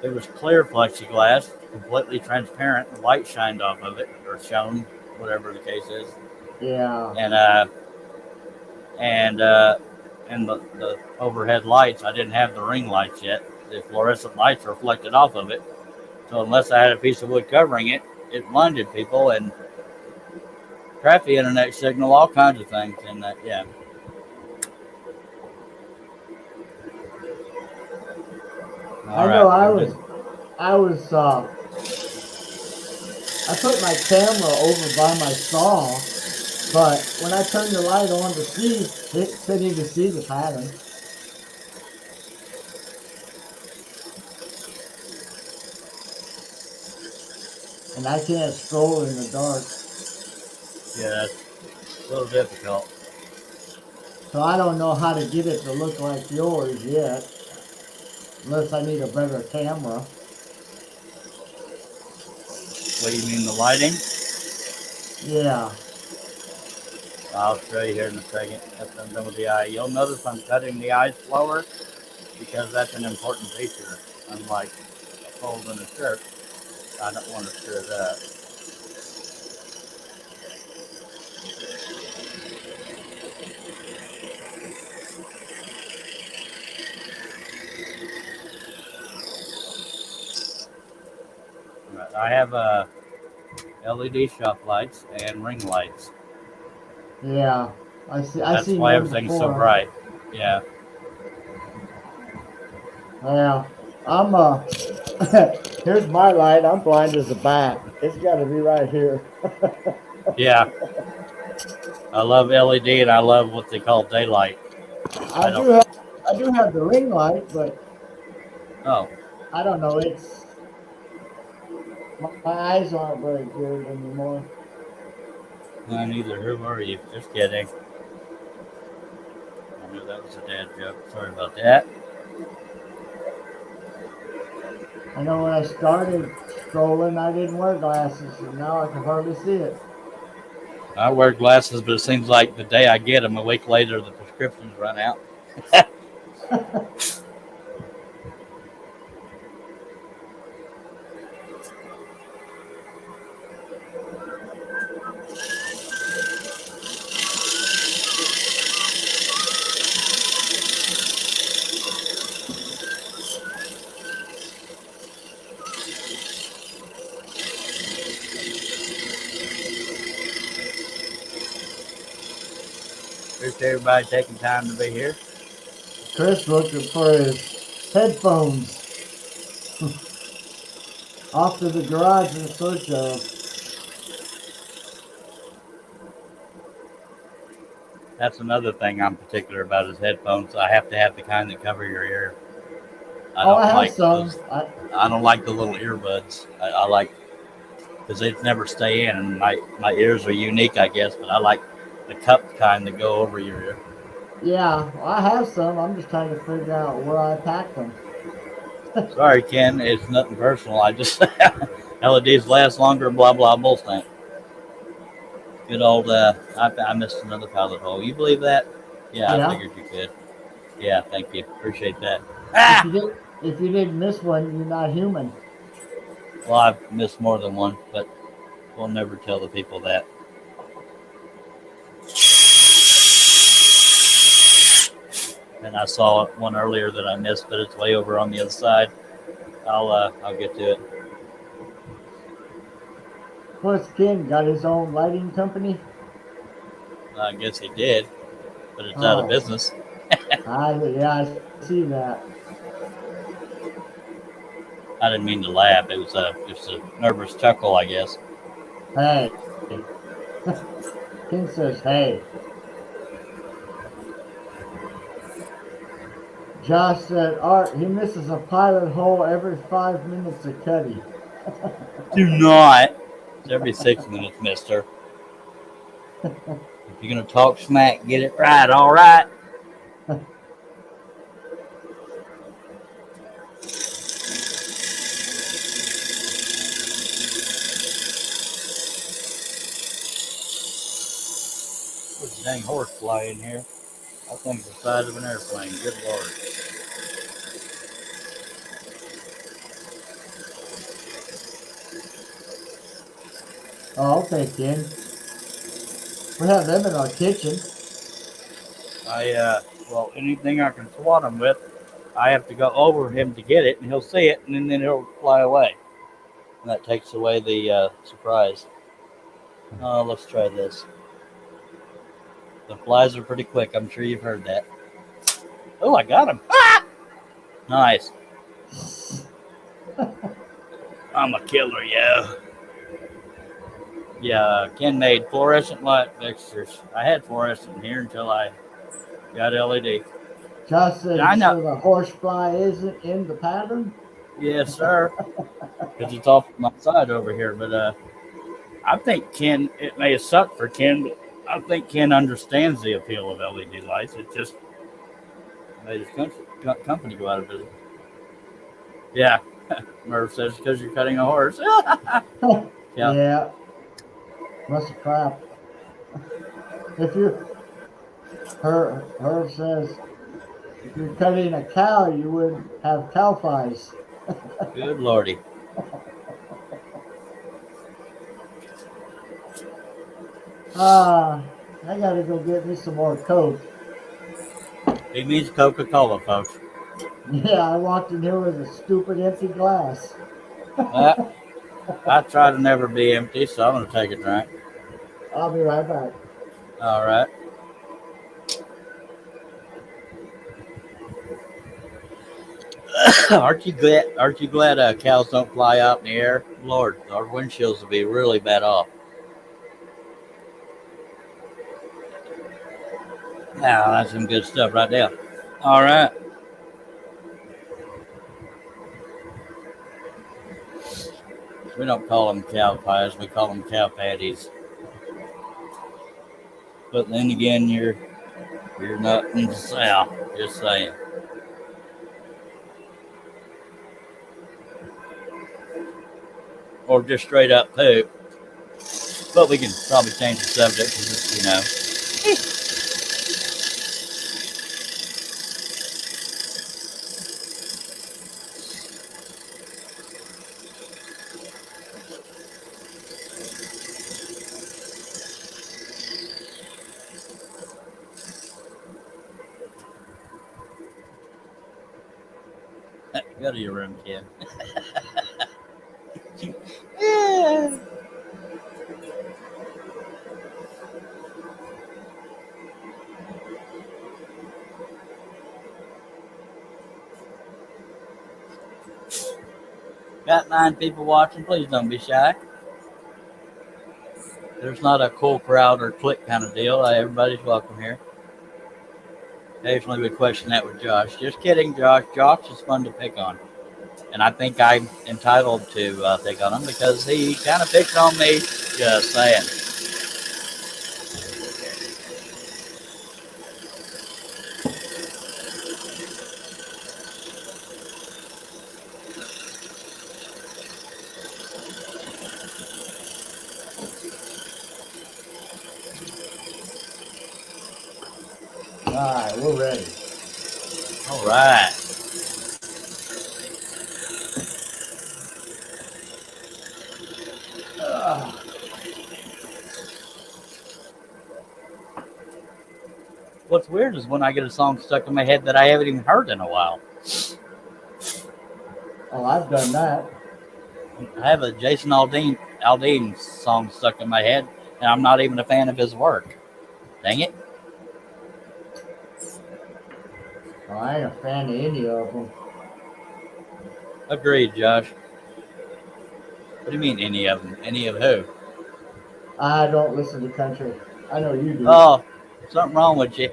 it was clear plexiglass, completely transparent. The light shined off of it, or shone, whatever the case is. Yeah. And the overhead lights, I didn't have the ring lights yet. The fluorescent lights reflected off of it. So unless I had a piece of wood covering it, it blinded people and crappy internet signal, all kinds of things. And yeah. I put my camera over by my saw But when I turned the light on to see, it couldn't even see the pattern. And I can't scroll in the dark. Yeah, it's a little difficult. So I don't know how to get it to look like yours yet. Unless I need a better camera. What do you mean, the lighting? Yeah. I'll show you here in a second. After I'm done with the eye, you'll notice I'm cutting the eye slower because that's an important feature. Unlike a fold in a shirt, I don't want to stir it up. Right. I have LED shop lights and ring lights. Yeah. I see. I That's seen why them everything's so before. bright. Yeah. Yeah. I'm here's my light. I'm blind as a bat. It's got to be right here. Yeah. I love LED and I love what they call daylight. I I don't. do have I do have the ring light, but Oh, I don't know. It's my eyes aren't very good anymore. neither. Who are you? Just kidding. I knew that was a dad joke. Sorry about that. I know when I started scrolling, I didn't wear glasses, and now I can hardly see it. I wear glasses, but it seems like the day I get them, a week later, the prescriptions run out. Appreciate everybody taking time to be here. Chris looking for his headphones. Off to the garage in search of. That's another thing I'm particular about is headphones. I have to have the kind that cover your ear. I Oh, don't I have like some. those. I don't like the little earbuds. I like because they never stay in, and my ears are unique, I guess. But I like the cupped kind that go over your ear. Yeah, I have some. I'm just trying to figure out where I packed them. Sorry, Ken. It's nothing personal. I just LEDs last longer. Blah blah bullshit. Good old. I missed another pilot hole. You believe that? Yeah, I Yeah. figured you could. Yeah, thank you. Appreciate that. If Ah! you did, if you didn't miss one, you're not human. Well, I've missed more than one, but we'll never tell the people that. And I saw one earlier that I missed, but it's way over on the other side. I'll get to it. Of course, Ken got his own lighting company. I guess he did, but it's out of Oh, business. I see that. I didn't mean to laugh. It was just a nervous chuckle, I guess. Hey, Ken says, "Hey." Josh said, "Art, he misses a pilot hole every 5 minutes of Cuddy." Do not. It's every 6 minutes, mister. If you're going to talk smack, get it right, all right? There's a dang horse fly in here. I think it's the size of an airplane. Good Lord. Oh, okay, Ken. We have them in our kitchen. Well, anything I can swat him with, I have to go over him to get it, and he'll see it, and then he'll fly away. And that takes away the surprise. Let's try this. The flies are pretty quick. I'm sure you've heard that. Oh, I got him. Ah! Nice. I'm a killer, yeah. Yeah, Ken made fluorescent light fixtures. I had fluorescent here until I got LED. Josh said, I know. so the horsefly isn't in the pattern? Yes, sir. Because it's off my side over here. But I think Ken, it may have sucked for Ken, but I think Ken understands the appeal of LED lights. It just made his company go out of business. Yeah. Merv says because you're cutting a horse. Yeah. Must have crap. If you her says if you're cutting a cow, you wouldn't have cow pies. Good lordy. I gotta go get me some more Coke. He means Coca-Cola, folks. Yeah, I walked in here with a stupid empty glass. I try to never be empty, so I'm going to take a drink. I'll be right back. All right. Aren't you glad cows don't fly out in the air? Lord, our windshields will be really bad off. Now, that's some good stuff right there. All right. We don't call them cow pies. We call them cow patties. But then again, you're not in the South. Just saying. Or just straight up poop. But we can probably change the subject because, you know. Go to your room, kid. Yeah. Got 9 people watching. Please don't be shy. There's not a cool crowd or clique kind of deal. Everybody's welcome here. Occasionally we question that with Josh. Just kidding, Josh. Josh is fun to pick on. And I think I'm entitled to pick on him because he kind of picked on me. Just saying. All right, we're ready. All right. What's weird is when I get a song stuck in my head that I haven't even heard in a while. Oh, I've done that. I have a Jason Aldean song stuck in my head, and I'm not even a fan of his work. Dang it. Oh, I ain't a fan of any of them. Agreed, Josh. What do you mean, any of them? Any of who? I don't listen to country. I know you do. Oh, something wrong with you.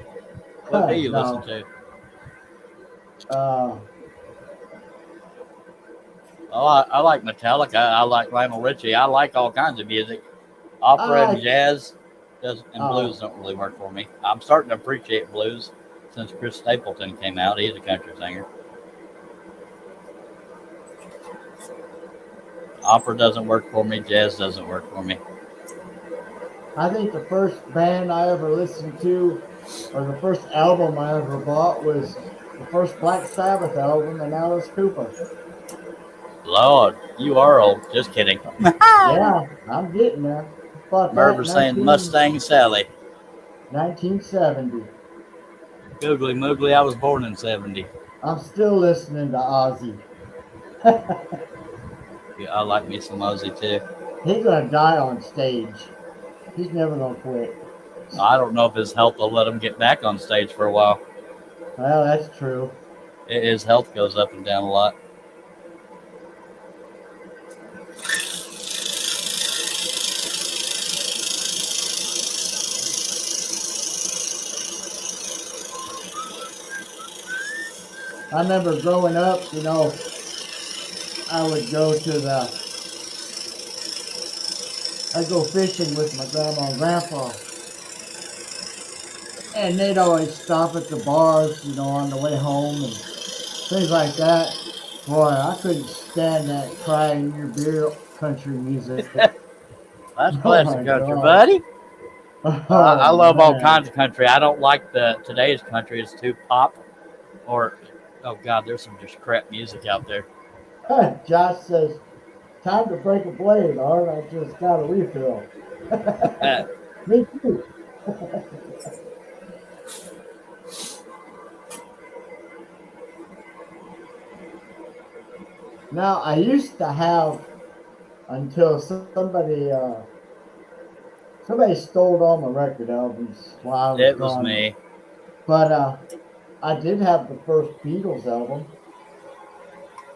What do you listen to? I like Metallica. I like Lionel Richie. I like all kinds of music. Opera and jazz and blues don't really work for me. I'm starting to appreciate blues since Chris Stapleton came out. He's a country singer. Opera doesn't work for me. Jazz doesn't work for me. I think the first band I ever listened to, or the first album I ever bought, was the first Black Sabbath album, and Alice Cooper. Lord, you are old. Just kidding. Yeah, I'm getting there. Merv saying Mustang Sally. 1970. Googly Moogly, I was born in 70. I'm still listening to Ozzy. Yeah, I like me some Ozzy too. He's gonna die on stage. He's never gonna quit. I don't know if his health will let him get back on stage for a while. Well, that's true. His health goes up and down a lot. I remember growing up, I would go I'd go fishing with my grandma and grandpa. And they'd always stop at the bars, on the way home and things like that. Boy, I couldn't stand that crying your beer country music. That's Oh classic my country, God. buddy. I Oh love all man. kinds of country. I don't like today's country. It's too pop, or oh god, there's some just crap music out there. Josh says, time to break a blade, Art. I just got a refill. Me too. Now, I used to have until somebody stole all my record albums while I was It was gone. me. But I did have the first Beatles album.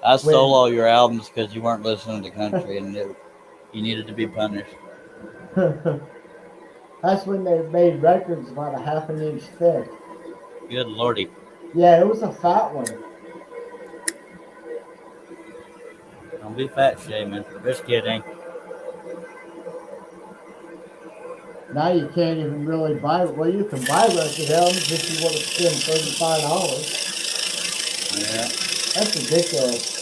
I stole When all your albums because you weren't listening to country, and you needed to be punished. that's when they made records about a half an inch thick. Good lordy. Yeah, it was a fat one. Don't be fat shaming. Just kidding. Now you can't even really buy. Well, you can buy record albums if you want to spend $35. Yeah. That's ridiculous.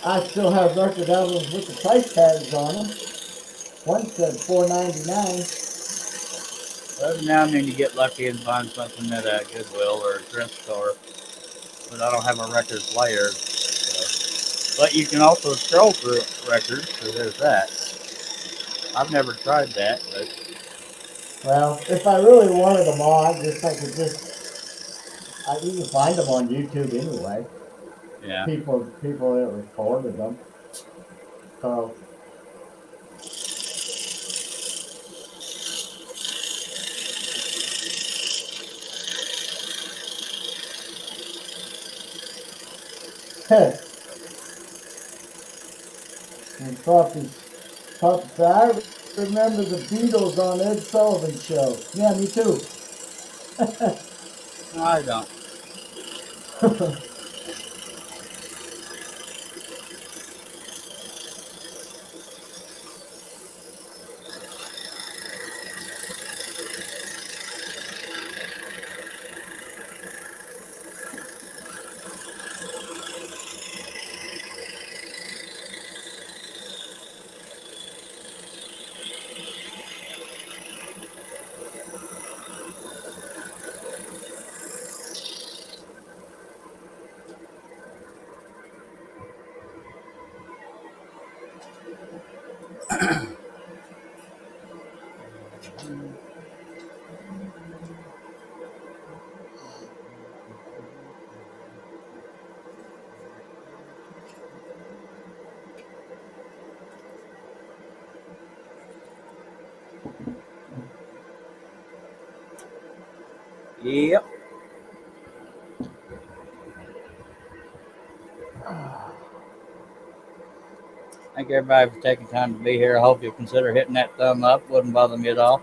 I still have record albums with the price tags on them. One said $4.99. Every now and then you get lucky and find something at a Goodwill or a thrift store, but I don't have a record player. So. But you can also scroll through records, so there's that. I've never tried that, but Well, if I really wanted them all, you can find them on YouTube anyway. yeah. People that recorded them. So and Puppy said, I remember the Beatles on Ed Sullivan show. Yeah, me too. No, I don't. Yep. Thank everybody for taking time to be here. I hope you'll consider hitting that thumb up. Wouldn't bother me at all.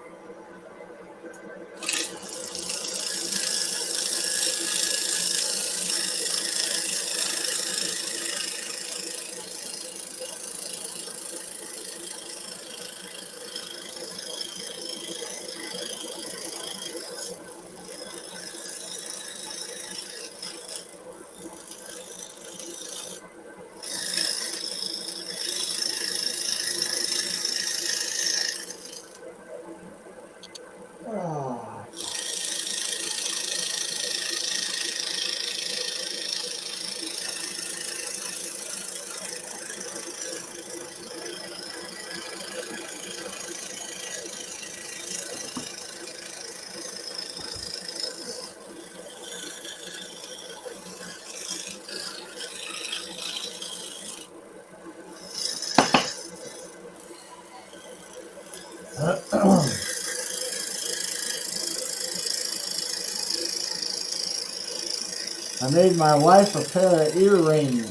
I made my wife a pair of earrings.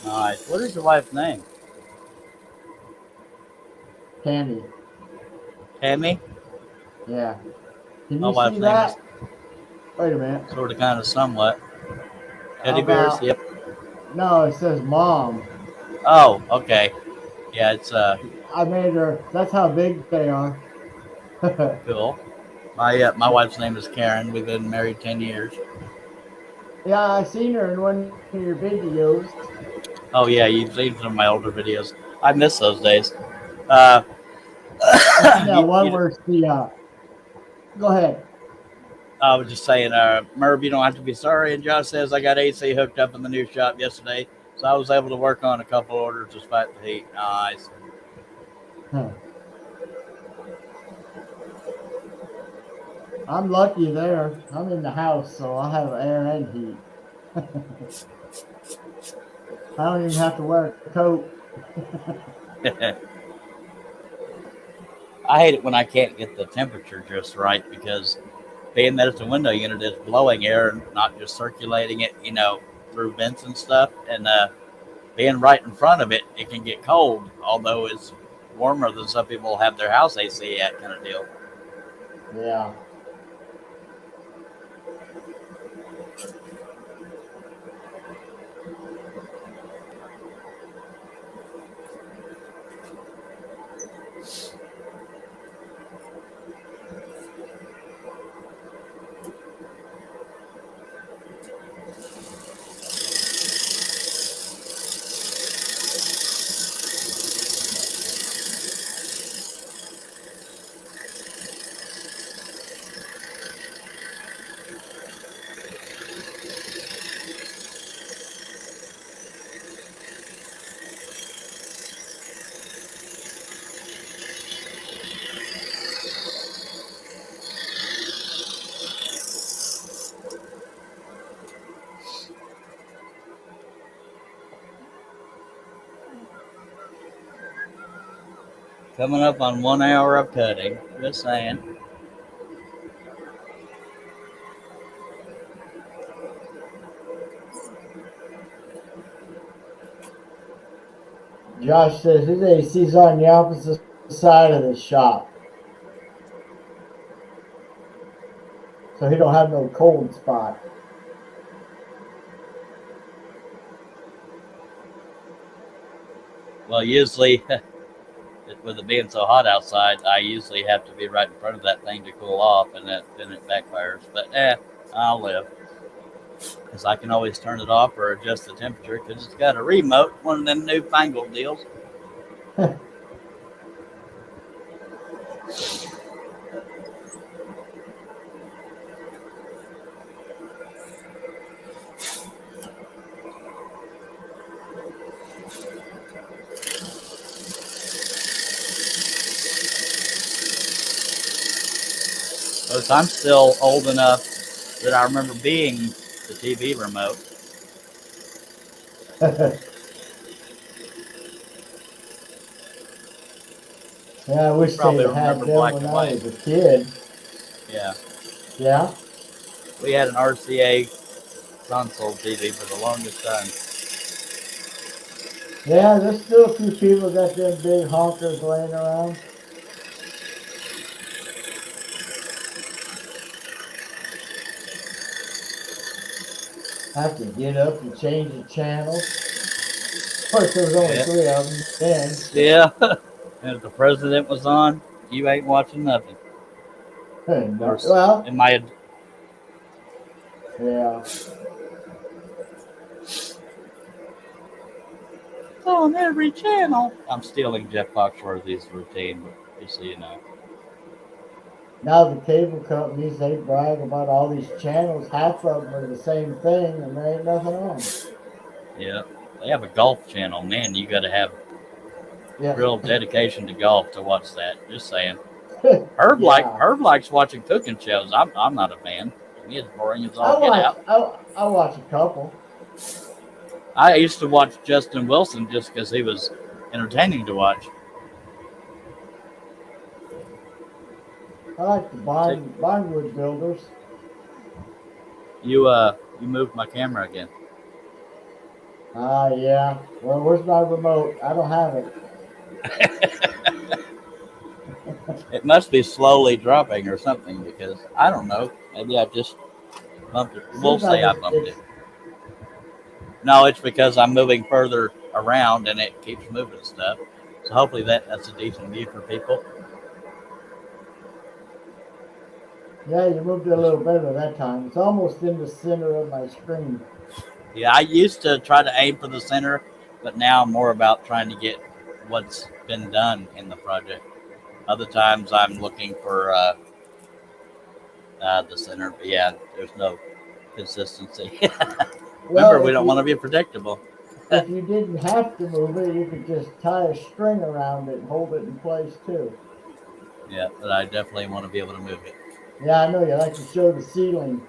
Nice. What is your wife's name? Tammy. Tammy? Yeah. Can My you see wife's name is. that? Wait a minute. Sort of, kind of, somewhat. Teddy How bears? about, Yep. no, it says mom. Oh, okay. Yeah, it's I made her, that's how big they are. cool. My wife's name is Karen. We've been married 10 years. Yeah, I seen her in one of your videos. Oh yeah, you've seen some of my older videos. I miss those days. Uh, I seen that one you, where she, go ahead. I was just saying, Merv, you don't have to be sorry. And Josh says I got AC hooked up in the new shop yesterday, so I was able to work on a couple orders despite the heat. Nice. Huh. I'm lucky there. I'm in the house, so I have air and heat. I don't even have to wear a coat. I hate it when I can't get the temperature just right because being that it's a window unit, it's blowing air and not just circulating it, through vents and stuff. And being right in front of it, it can get cold, although it's warmer than some people have their house AC at, kind of deal. Yeah. Coming up on 1 hour of cutting. Just saying. Josh says his AC's on the opposite side of the shop, so he don't have no cold spot. Well, usually, with it being so hot outside, I usually have to be right in front of that thing to cool off, and then it backfires. But I'll live. Because I can always turn it off or adjust the temperature because it's got a remote, one of them newfangled deals. Because I'm still old enough that I remember being the TV remote. Yeah, I wish they'd had them when I was a kid. Yeah. Yeah? We had an RCA console TV for the longest time. Yeah, there's still a few people got them big honkers laying around. Have to get up and change the channels. Of course, there was only 3 of them then. So. Yeah. And if the president was on, you ain't watching nothing. No, well, in my yeah. On every channel. I'm stealing Jeff Foxworthy's routine, but just so you know. Now the cable companies, they brag about all these channels. Half of them are the same thing, and there ain't nothing on. Yeah, they have a golf channel. Man, you got to have real dedication to golf to watch that. Just saying. Herb likes watching cooking shows. I'm not a fan. To me, it's boring as all get out. I watch a couple. I used to watch Justin Wilson just because he was entertaining to watch. I like the Bondwood builders. You moved my camera again. Yeah. Well, where's my remote? I don't have it. It must be slowly dropping or something because I don't know. Maybe I just bumped it. We'll say I bumped it. No, it's because I'm moving further around and it keeps moving stuff. So hopefully that's a decent view for people. Yeah, you moved it a little better that time. It's almost in the center of my screen. Yeah, I used to try to aim for the center, but now I'm more about trying to get what's been done in the project. Other times I'm looking for the center, but yeah, there's no consistency. Remember, we don't want to be predictable. If you didn't have to move it, you could just tie a string around it and hold it in place too. Yeah, but I definitely want to be able to move it. Yeah, I know you like to show the ceiling.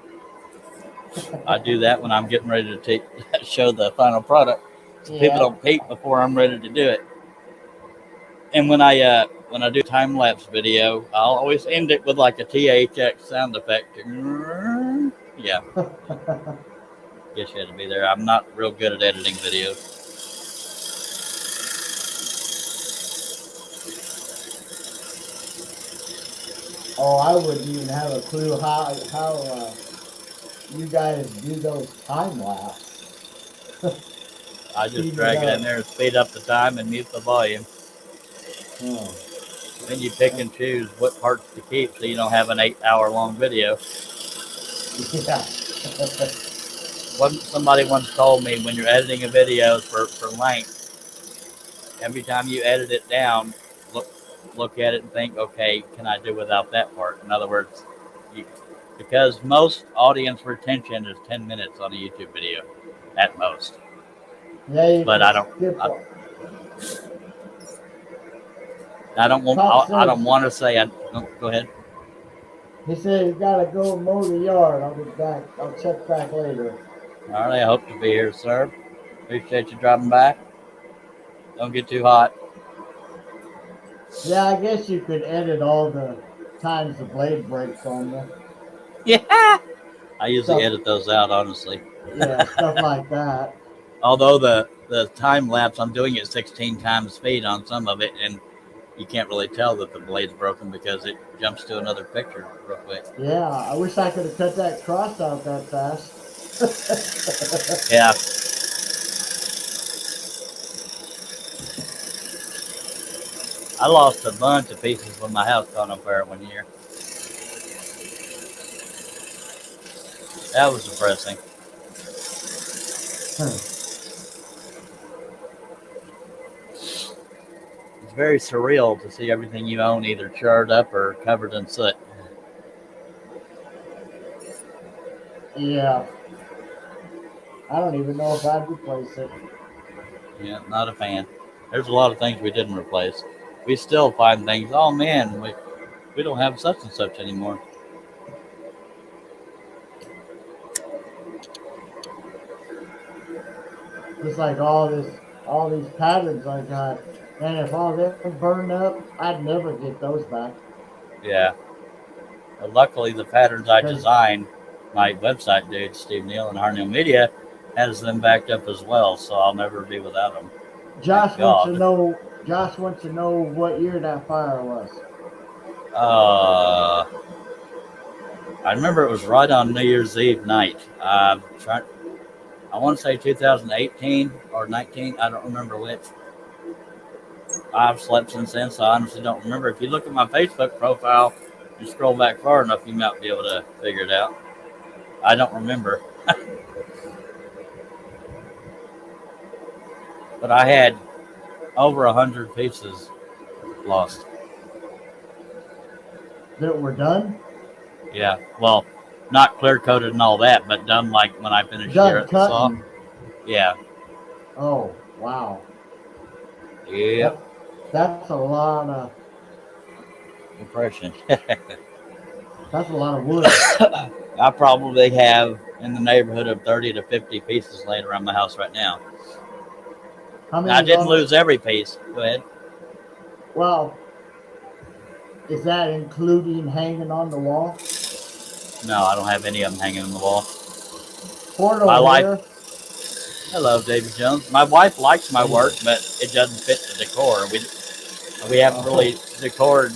I do that when I'm getting ready to show the final product, so people don't peek before I'm ready to do it. And when I do time lapse video, I'll always end it with like a THX sound effect. Yeah. Guess you had to be there. I'm not real good at editing videos. Oh, I wouldn't even have a clue how you guys do those time lapse. I just drag it in there and speed up the time and mute the volume. Oh. Then you pick and choose what parts to keep so you don't have an 8-hour long video. Yeah. Somebody once told me when you're editing a video for length, every time you edit it down, look at it and think, okay, can I do without that part? In other words, because most audience retention is 10 minutes on a YouTube video, at most. Yeah, but I don't want to say. Go ahead. He said he's got to go mow the yard. I'll be back. I'll check back later. All right, I hope to be here, sir. Appreciate you driving back. Don't get too hot. Yeah, I guess you could edit all the times the blade breaks on you. Yeah. I usually edit those out, honestly. Yeah, stuff like that. Although the time lapse, I'm doing it 16 times speed on some of it, and you can't really tell that the blade's broken because it jumps to another picture real quick. Yeah, I wish I could have cut that cross out that fast. Yeah. I lost a bunch of pieces when my house caught on fire one year. That was depressing. It's very surreal to see everything you own either charred up or covered in soot. Yeah. I don't even know if I'd replace it. Yeah, not a fan. There's a lot of things we didn't replace. We still find things, oh man, we don't have such and such anymore. Just like all these patterns I got. And if all them burned up, I'd never get those back. Yeah. But luckily, the patterns I designed, my website dude, Steve Neal and Harnell Media, has them backed up as well, so I'll never be without them. Josh wants to know what year that fire was. I remember it was right on New Year's Eve night. I want to say 2018 or 19. I don't remember which. I've slept since then, so I honestly don't remember. If you look at my Facebook profile and scroll back far enough, you might be able to figure it out. I don't remember. But I had over 100 pieces lost. That were done? Yeah. Well, not clear coated and all that, but done like when I finished here at the saw. Yeah. Oh, wow. Yeah. That's a lot of compression. That's a lot of wood. I probably have in the neighborhood of 30 to 50 pieces laying around my house right now. I didn't lose every piece. Go ahead. Well, is that including hanging on the wall? No, I don't have any of them hanging on the wall. My wife. Hello, David Jones. My wife likes my work, but it doesn't fit the decor. We haven't really decored.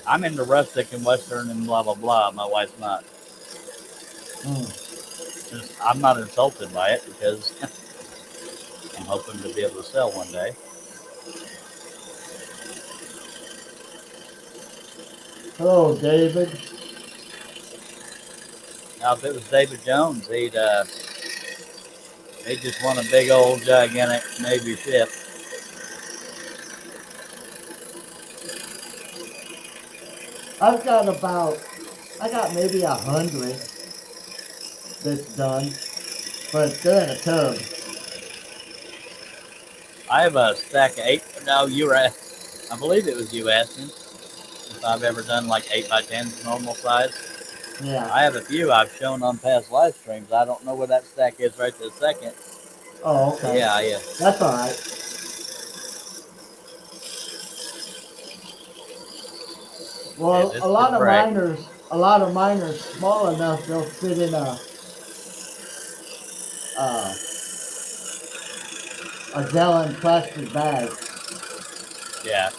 I'm into rustic and western and blah blah blah. My wife's not. I'm not insulted by it because I'm hoping to be able to sell one day. Hello, David. Now, if it was David Jones, he'd just want a big old gigantic Navy ship. I got maybe 100 that's done, but they're in a tub. I have a stack of 8. No, I believe it was you asking if I've ever done like 8x10s normal size. Yeah. I have a few I've shown on past live streams. I don't know where that stack is right this second. Oh, okay. Yeah. That's all right. Well, Yeah, a lot of mine are small enough they'll fit in uh, a gallon plastic bag. Yeah.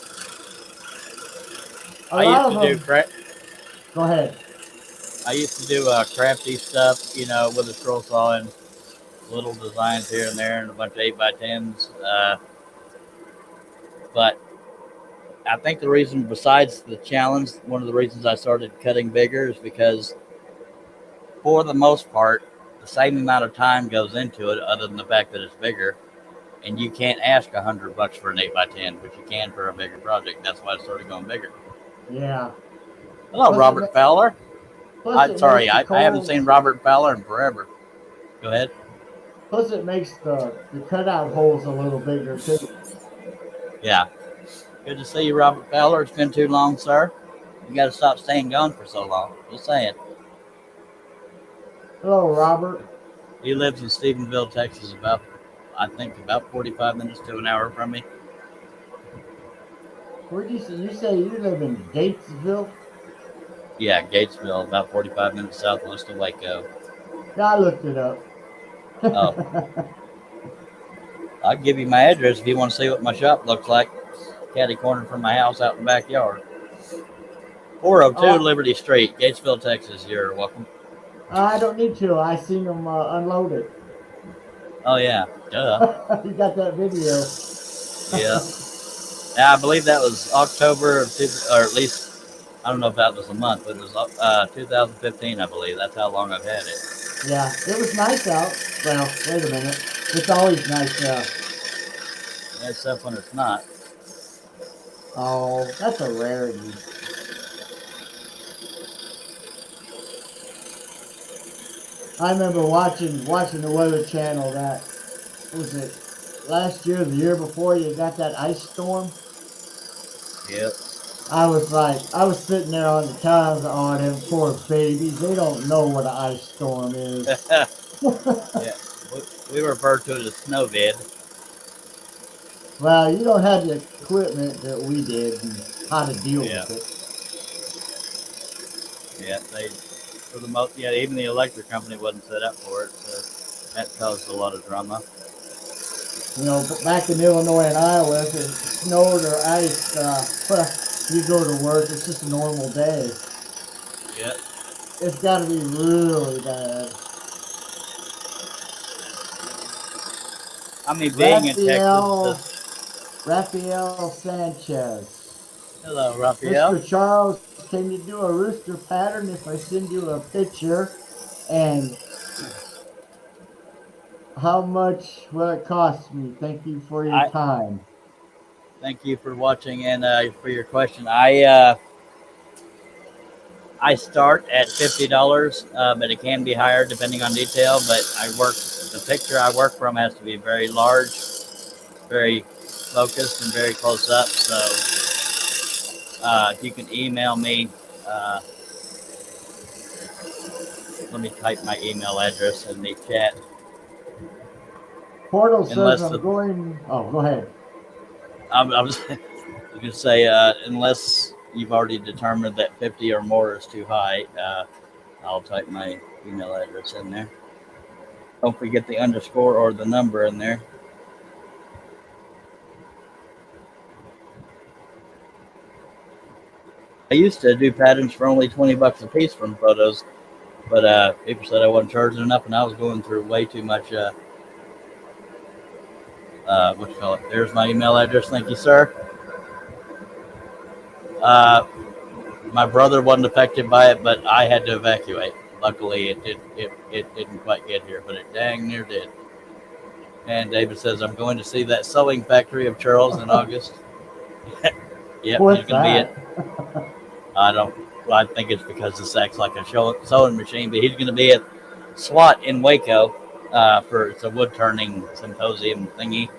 A lot of them. Go ahead. I used to do crafty stuff, with a scroll saw and little designs here and there and a bunch of 8x10s. But I think the reason, besides the challenge, one of the reasons I started cutting bigger is because, for the most part, the same amount of time goes into it, other than the fact that it's bigger. And you can't ask $100 for an 8x10, but you can for a bigger project. That's why I started going bigger. Yeah. Hello, plus Robert Fowler. Sorry, I haven't seen Robert Fowler in forever. Go ahead. Plus, it makes the cutout holes a little bigger, too. Yeah. Good to see you, Robert Fowler. It's been too long, sir. You got to stop staying gone for so long. Just saying. Hello, Robert. He lives in Stephenville, Texas, about 45 minutes to an hour from me. Where'd you say? You say you live in Gatesville? Yeah, Gatesville, about 45 minutes southwest of Waco. Yeah, I looked it up. Oh. I'll give you my address if you want to see what my shop looks like. Catty corner from my house out in the backyard. 402 Liberty Street, Gatesville, Texas. You're welcome. I don't need to. I seen them unload it. Oh, yeah. Duh. You got that video. Yeah. Yeah, I believe that was October of or at least, I don't know if that was a month, but it was 2015, I believe. That's how long I've had it. Yeah, it was nice out. Well, wait a minute. It's always nice out. Yeah, except when it's not. Oh, that's a rarity. I remember watching the Weather Channel. That was it. Last year, the year before, you got that ice storm. Yep. I was sitting there on the couch. Oh, them poor babies. They don't know what an ice storm is. Yeah, we refer to it as snow vid. Well, you don't have the equipment that we did and how to deal with it. Yeah, for the most, even the electric company wasn't set up for it, so that caused a lot of drama. Back in Illinois and Iowa, if it snowed or iced, you go to work, it's just a normal day. Yep. It's got to be really bad. I mean, being in Texas. Rafael Sanchez. Hello, Rafael. Mr. Charles, can you do a rooster pattern if I send you a picture? And how much will it cost me? Thank you for your time. Thank you for watching and for your question. I start at $50, but it can be higher depending on detail. But the picture I work from has to be very large, very focused, and very close up. So if you can email me, let me type my email address in the chat. Portal says I'm going. Oh, go ahead. I was going to say, unless you've already determined that 50 or more is too high, I'll type my email address in there. Don't forget the underscore or the number in there. I used to do patterns for only $20 a piece from photos. But people said I wasn't charging enough, and I was going through way too much. What you call it? There's my email address. Thank you, sir. My brother wasn't affected by it, but I had to evacuate. Luckily, it didn't quite get here, but it dang near did. And David says, I'm going to see that sewing factory of Charles in August. Yep, What's he's going to be it. that? I think it's because this acts like a sewing machine, but he's going to be at SWAT in Waco for it's a wood turning symposium thingy.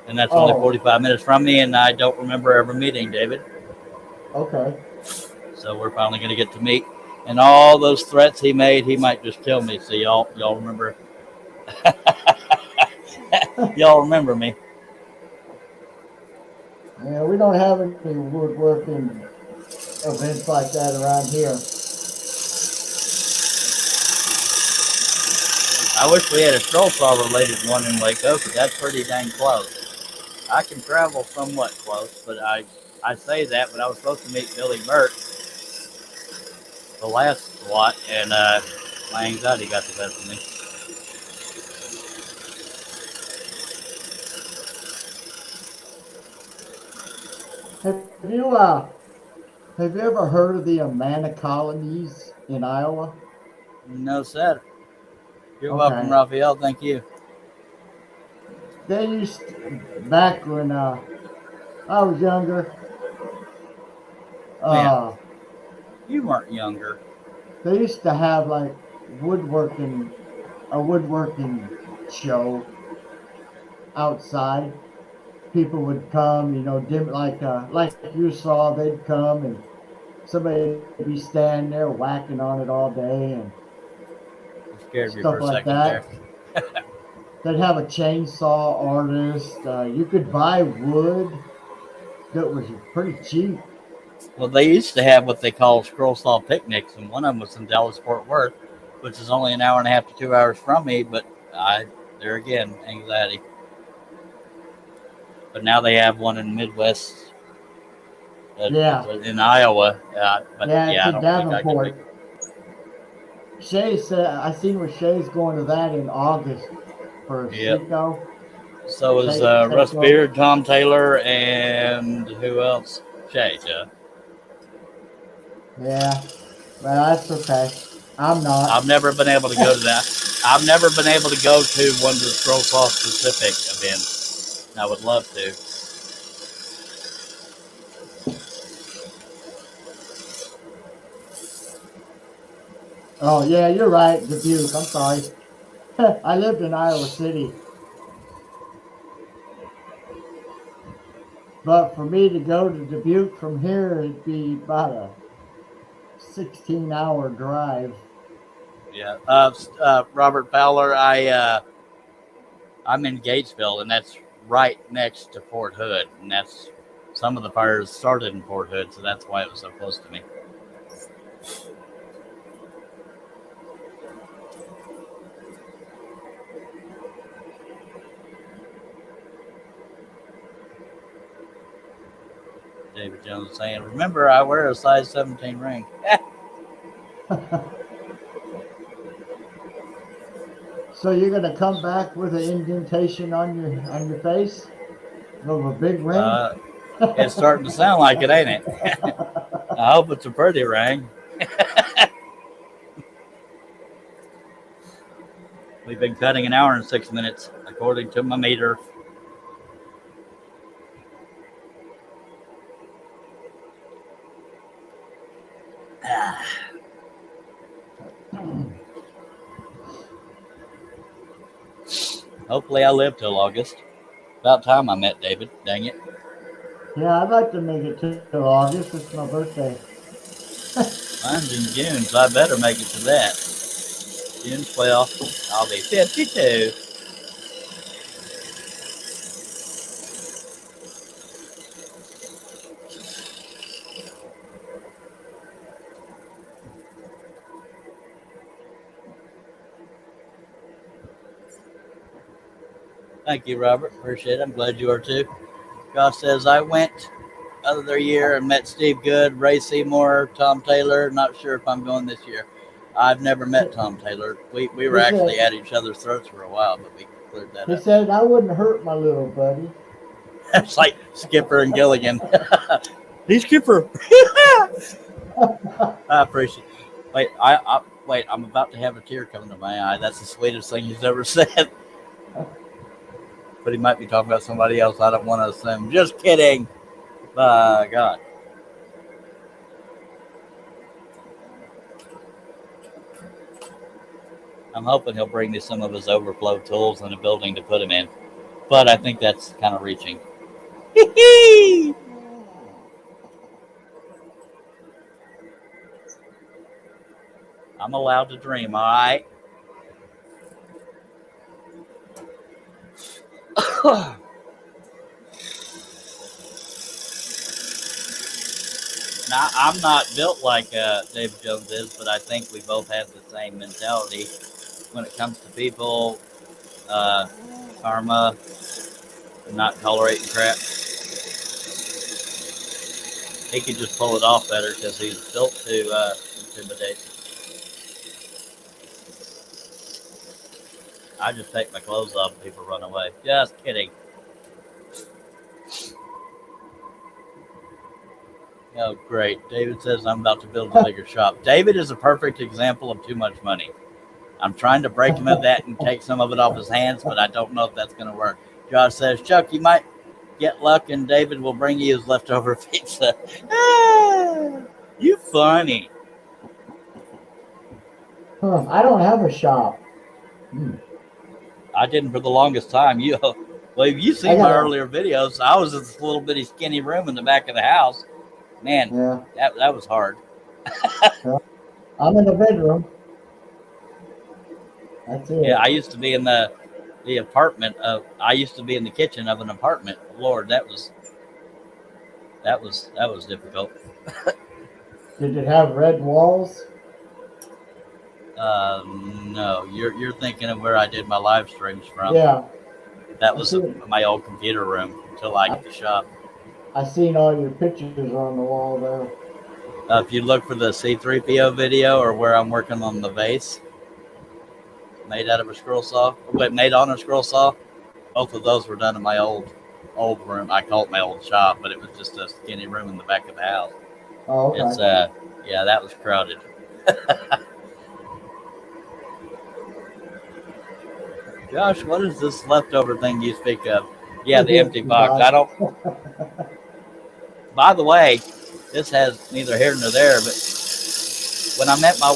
And that's only 45 minutes from me, and I don't remember ever meeting David. Okay. So we're finally going to get to meet. And all those threats he made, he might just kill me. So y'all remember? Y'all remember me? Yeah, we don't have any woodworking events like that around here. I wish we had a scroll saw related one in Waco, because that's pretty dang close. I can travel somewhat close, but I say that, but I was supposed to meet Billy Burt the last SWAT, and my anxiety got the best of me. Have you ever heard of the Amana colonies in Iowa? No, sir. You're welcome, Raphael. Thank you. They used back when I was younger. You weren't younger. They used to have like a woodworking show outside. People would come, like you saw, they'd come and somebody would be standing there whacking on it all day and stuff like that. They'd have a chainsaw artist. You could buy wood that was pretty cheap. Well, they used to have what they call scroll saw picnics, and one of them was in Dallas, Fort Worth, which is only an hour and a half to 2 hours from me. But there again, anxiety. But now they have one in the Midwest. In Iowa. It's in Davenport. Shay said, I seen where Shay's going to that in August for Chico. So is Russ Beard, Tom Taylor, and who else? Shay, yeah. Well, that's okay. I'm not. I've never been able to go to that. I've never been able to go to one of the scroll saw specific events. I would love to. Oh, yeah, you're right, Dubuque. I'm sorry. I lived in Iowa City. But for me to go to Dubuque from here, it'd be about a 16-hour drive. Yeah. Robert Fowler, I'm in Gatesville, and that's right next to Fort Hood. And that's some of the fires started in Fort Hood, so that's why it was so close to me. David Jones saying, remember, I wear a size 17 ring. So you're going to come back with an indentation on your face? Of a big ring? It's starting to sound like it, ain't it? I hope it's a pretty ring. We've been cutting an hour and 6 minutes, according to my meter. Hopefully I live till August. About time I met David. Dang it. Yeah, I'd like to make it till August. It's my birthday. Mine's in June, so I better make it to that. June 12th, I'll be 52. Thank you, Robert. Appreciate it. I'm glad you are too. Josh says, I went other year and met Steve Good, Ray Seymour, Tom Taylor. Not sure if I'm going this year. I've never met Tom Taylor. We were actually at each other's throats for a while, but we cleared that up. He said, I wouldn't hurt my little buddy. It's like Skipper and Gilligan. He's Skipper. I appreciate it. Wait, I'm about to have a tear come to my eye. That's the sweetest thing he's ever said. But he might be talking about somebody else. I don't want to assume. Just kidding. By God. I'm hoping he'll bring me some of his overflow tools in a building to put him in. But I think that's kind of reaching. I'm allowed to dream, all right? Now, I'm not built like David Jones is, but I think we both have the same mentality when it comes to people, karma, and not tolerating crap. He could just pull it off better because he's built to intimidate. I just take my clothes off and people run away. Just kidding. Oh, great. David says I'm about to build a bigger shop. David is a perfect example of too much money. I'm trying to break him of that and take some of it off his hands, but I don't know if that's going to work. Josh says, Chuck, you might get luck and David will bring you his leftover pizza. You funny. I don't have a shop. I didn't for the longest time. Well, if you see my earlier videos, I was in this little bitty skinny room in the back of the house. Man, yeah. that was hard. I'm in the bedroom. That's it. Yeah, I used to be in the apartment I used to be in the kitchen of an apartment. Lord, that was difficult. Did it have red walls? No, you're thinking of where I did my live streams from. Yeah. That was my old computer room until I get the shop. I seen all your pictures on the wall there. If you look for the C3PO video or where I'm working on the vase made out of a scroll saw, made on a scroll saw, both of those were done in my old room. I call it my old shop, but it was just a skinny room in the back of the house. Oh, okay. It's that was crowded. Josh, what is this leftover thing you speak of? Yeah, the empty box. I don't. By the way, this has neither here nor there, but when I'm at my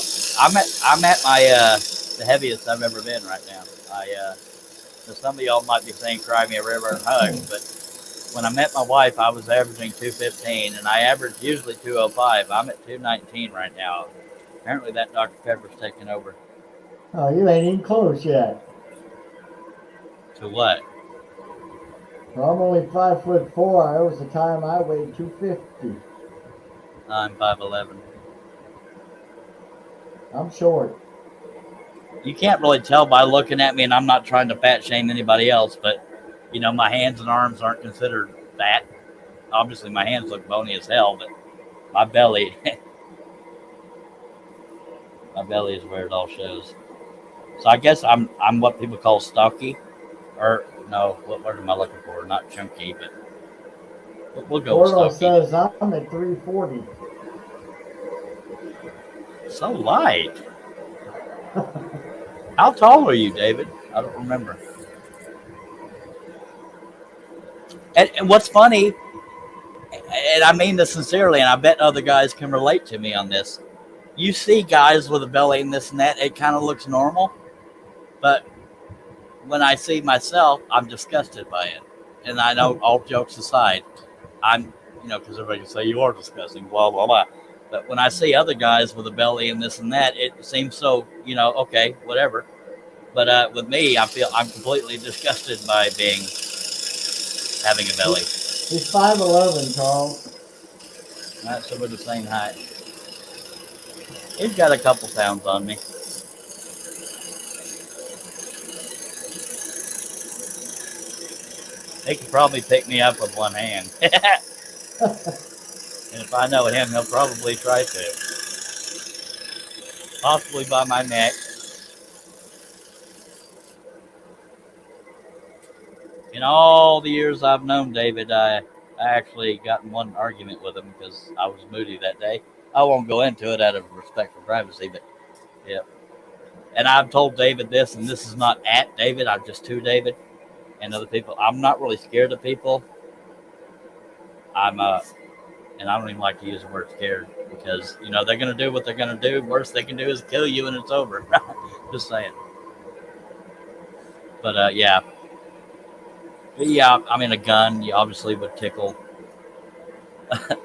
the heaviest I've ever been right now. So some of y'all might be saying cry me a river and hug, but when I met my wife, I was averaging 215, and I average usually 205. I'm at 219 right now. Apparently that Dr. Pepper's taking over. Oh, you ain't even close yet. To what? Well, I'm only 5'4". There was a time I weighed 250. I'm 5'11". I'm short. You can't really tell by looking at me, and I'm not trying to fat shame anybody else, but my hands and arms aren't considered fat. Obviously, my hands look bony as hell, but my belly, is where it all shows. So I guess I'm what people call stocky, or no, what word am I looking for? Not chunky, but we'll go with stocky. Says I'm at 340. So light. How tall are you, David? I don't remember. And what's funny, and I mean this sincerely, and I bet other guys can relate to me on this. You see guys with a belly and this and that, it kind of looks normal. But when I see myself, I'm disgusted by it. And I know, all jokes aside, I'm, because everybody can say you are disgusting, blah, blah, blah. But when I see other guys with a belly and this and that, it seems so, okay, whatever. But with me, I feel I'm completely disgusted by having a belly. He's 5'11", Charles. Not so we're the same height. He's got a couple pounds on me. He could probably pick me up with one hand. And if I know him, he'll probably try to. possibly by my neck. In all the years I've known David, I actually got in one argument with him because I was moody that day. I won't go into it out of respect for privacy, but yeah. And I've told David this, and this is not at David. I'm just to David and other people. I'm not really scared of people. And I don't even like to use the word scared because they're gonna do what they're gonna do. Worst they can do is kill you, and it's over. Just saying. But yeah. But yeah, I mean, a gun, you obviously would tickle.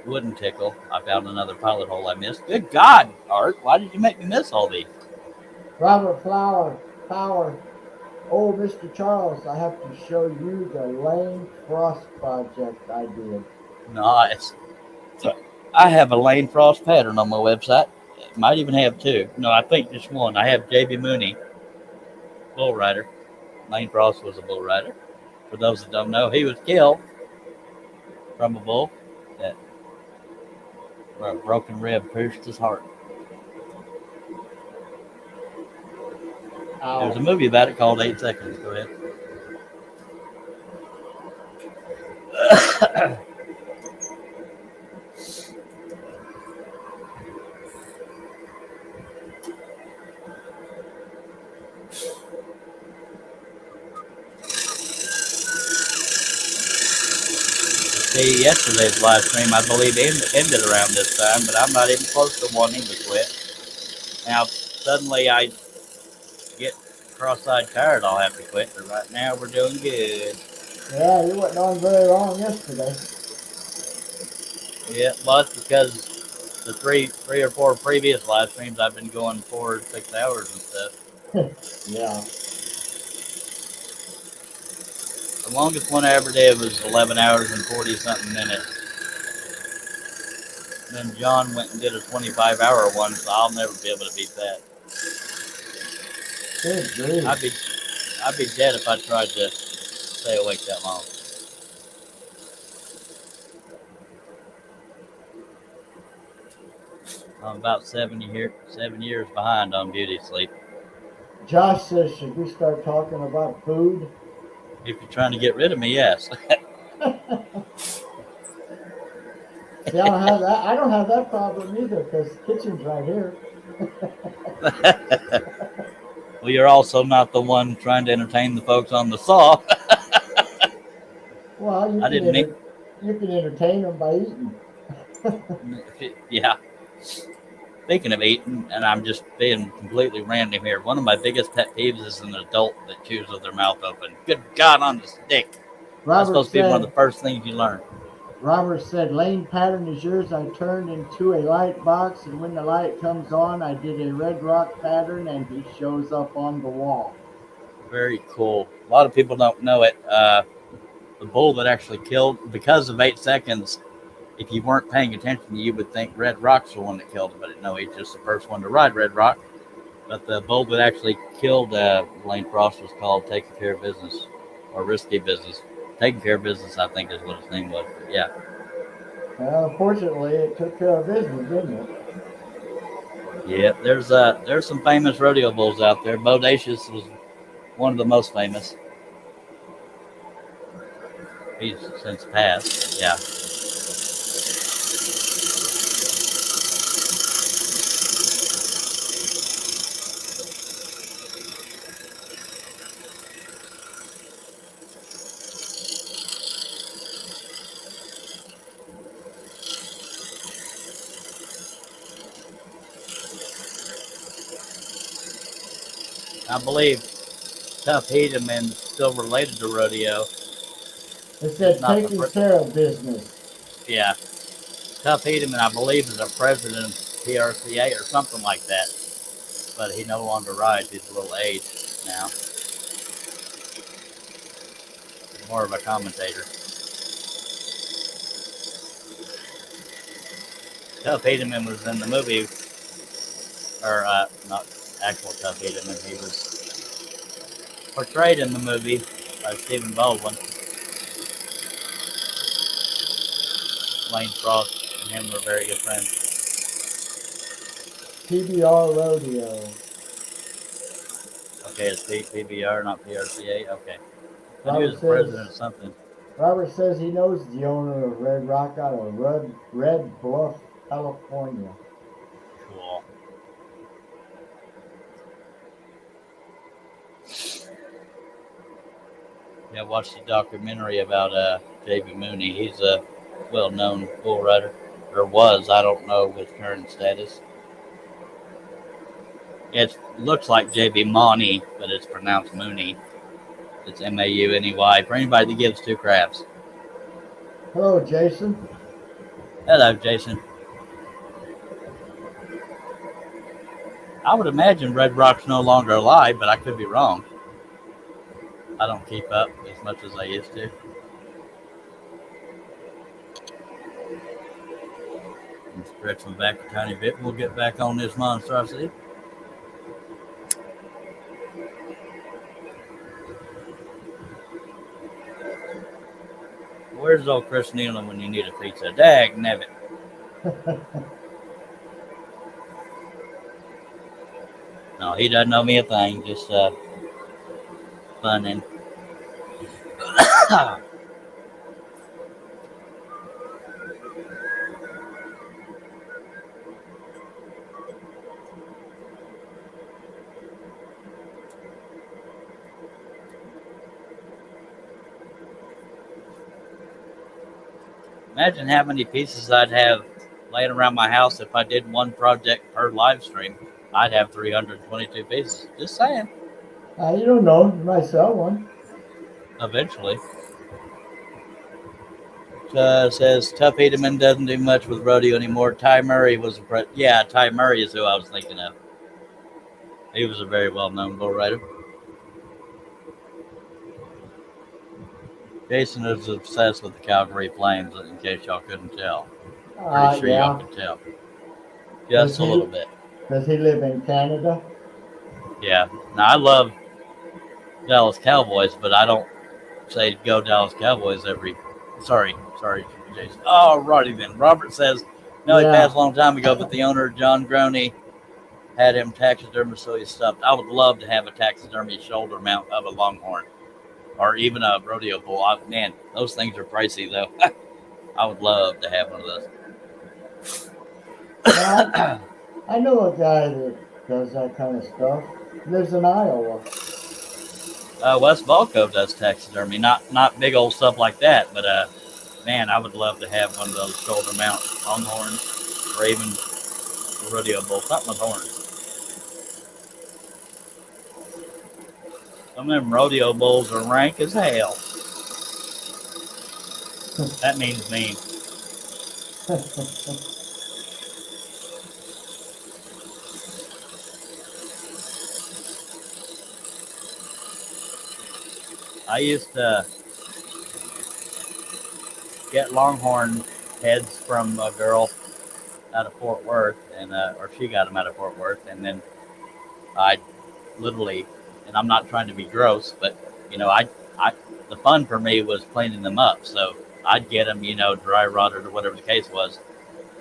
Wouldn't tickle. I found another pilot hole I missed. Good God, Art, why did you make me miss all these? Robert Power. Oh, Mr. Charles, I have to show you the Lane Frost project I did. Nice. I have a Lane Frost pattern on my website. Might even have two. No, I think just one. I have J.B. Mooney, bull rider. Lane Frost was a bull rider. For those that don't know, he was killed from a bull that where a broken rib pierced his heart. Ow. There's a movie about it called 8 Seconds. Go ahead. See, yesterday's live stream, I believe, ended around this time, but I'm not even close to wanting to quit. Now, suddenly I get cross-eyed tired, I'll have to quit, but right now we're doing good. Yeah, you wasn't on very long yesterday. Yeah, well, it's because the three or four previous live streams I've been going 4 or 6 hours and stuff. Yeah. The longest one I ever did was 11 hours and 40-something minutes. Then John went and did a 25-hour one, so I'll never be able to beat that. Good grief. I'd be dead if I tried to stay awake that long. I'm about 7 years behind on beauty sleep. Josh says, should we start talking about food? If you're trying to get rid of me, yes. See, I don't have that problem either because the kitchen's right here. Well, you're also not the one trying to entertain the folks on the saw. Well, you can entertain them by eating. Yeah. Speaking of eating, and I'm just being completely random here, one of my biggest pet peeves is an adult that chews with their mouth open. Good God on the stick. That's supposed to be one of the first things you learn. Robert said, Lane pattern is yours. I turned into a light box, and when the light comes on, I did a red rock pattern, and he shows up on the wall. Very cool. A lot of people don't know it. The bull that actually killed, because of 8 seconds, if you weren't paying attention, you would think Red Rock's the one that killed him, but no, he's just the first one to ride Red Rock. But the bull that actually killed Lane Frost was called Taking Care of Business, or Risky Business. Taking Care of Business, I think, is what his name was. But yeah. Well, unfortunately, it took care of business, didn't it? Yeah, there's some famous rodeo bulls out there. Bodacious was one of the most famous. He's since passed. Yeah. I believe Tough Hedeman is still related to rodeo. It said taking care of business. Yeah. Tough Hedeman, I believe, is a president of PRCA or something like that. But he no longer rides. He's a little aged now. More of a commentator. Tough Hedeman was in the movie, or not actual Tough Hedeman. He was portrayed in the movie by Stephen Baldwin. Lane Frost and him were very good friends. PBR Rodeo. Okay, it's PBR, not PRCA. Okay. I knew he Robert was the president says of something. Robert says he knows the owner of Red Rock out of Red Bluff, California. Cool. Yeah, I watched a documentary about J.B. Mooney. He's a well-known bull rider, or was. I don't know with current status. It looks like J.B. Mauney, but it's pronounced Mooney. It's Mauney. For anybody that gives two craps. Hello, Jason. Hello, Jason. I would imagine Red Rock's no longer alive, but I could be wrong. I don't keep up as much as I used to. And stretch my back a tiny bit. We'll get back on this monstrosity. Where's old Chris Nealon when you need a pizza? Dag nabbit. No, he doesn't know me a thing. Just funning. Imagine how many pieces I'd have laying around my house if I did one project per live stream. I'd have 322 pieces. Just saying. You don't know. You might sell one. Eventually. Says Tuff Hedeman doesn't do much with rodeo anymore. Ty Murray was yeah, Ty Murray is who I was thinking of. He was a very well-known bull rider. Jason is obsessed with the Calgary Flames, in case y'all couldn't tell. Pretty sure y'all could tell. Just a little bit. Does he live in Canada? Yeah. Now, I love Dallas Cowboys, but I don't say go Dallas Cowboys every... Sorry, Jason. Oh, righty then. Robert says, no, he passed a long time ago, but the owner, John Groney, had him taxidermy, so he's stuffed. I would love to have a taxidermy shoulder mount of a longhorn, or even a rodeo bull. Man, those things are pricey, though. I would love to have one of those. Well, I know a guy that does that kind of stuff. He lives in Iowa. West Balco does taxidermy, not big old stuff like that, but man, I would love to have one of those shoulder mount longhorns, or even a rodeo bull, something with horns. Some of them rodeo bulls are rank as hell. That means mean. I used to get longhorn heads from a girl out of Fort Worth, and or she got them out of Fort Worth, and then I literally, and I'm not trying to be gross, but you know, I the fun for me was cleaning them up. So I'd get them, you know, dry rotted or whatever the case was,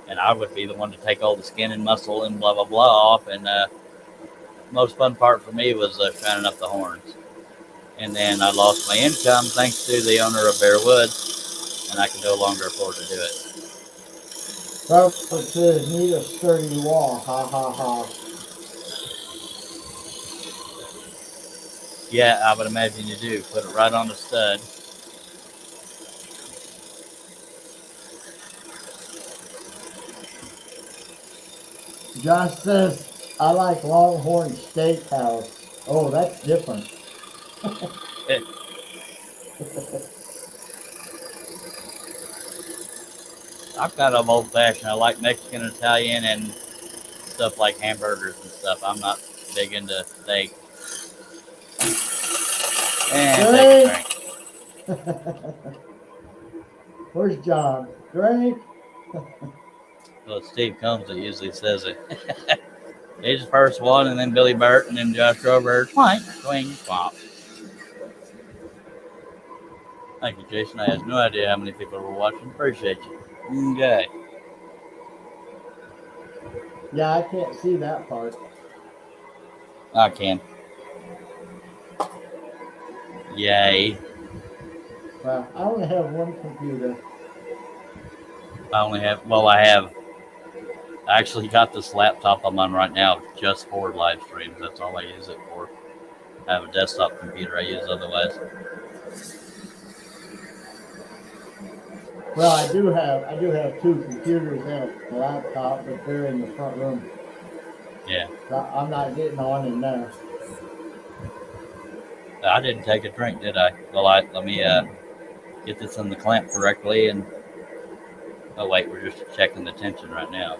and I would be the one to take all the skin and muscle and blah blah blah off. And most fun part for me was shining up the horns. And then I lost my income thanks to the owner of Bearwood, and I could no longer afford to do it. Robert says, need a sturdy wall. Ha ha ha. Yeah, I would imagine you do. Put it right on the stud. Josh says, I like Longhorn Steakhouse. Oh, that's different. I'm kind of old-fashioned. I like Mexican, Italian, and stuff like hamburgers and stuff. I'm not big into steak. And take a drink. Where's John? Drink? Well, Steve Combs that usually says it. He's the first one, and then Billy Burt, and then Josh Grover. Twink, swing, swamp. Thank you, Jason. I had no idea how many people were watching. Appreciate you. Okay. Yeah, I can't see that part. I can. Yay. Well, I only have one computer. I actually got this laptop I'm on right now just for live streams. That's all I use it for. I have a desktop computer I use otherwise. Well, I do have two computers and a laptop, but they're in the front room. Yeah. So I'm not getting on in there. I didn't take a drink, did I? Well, let me get this in the clamp correctly. And oh wait, we're just checking the tension right now.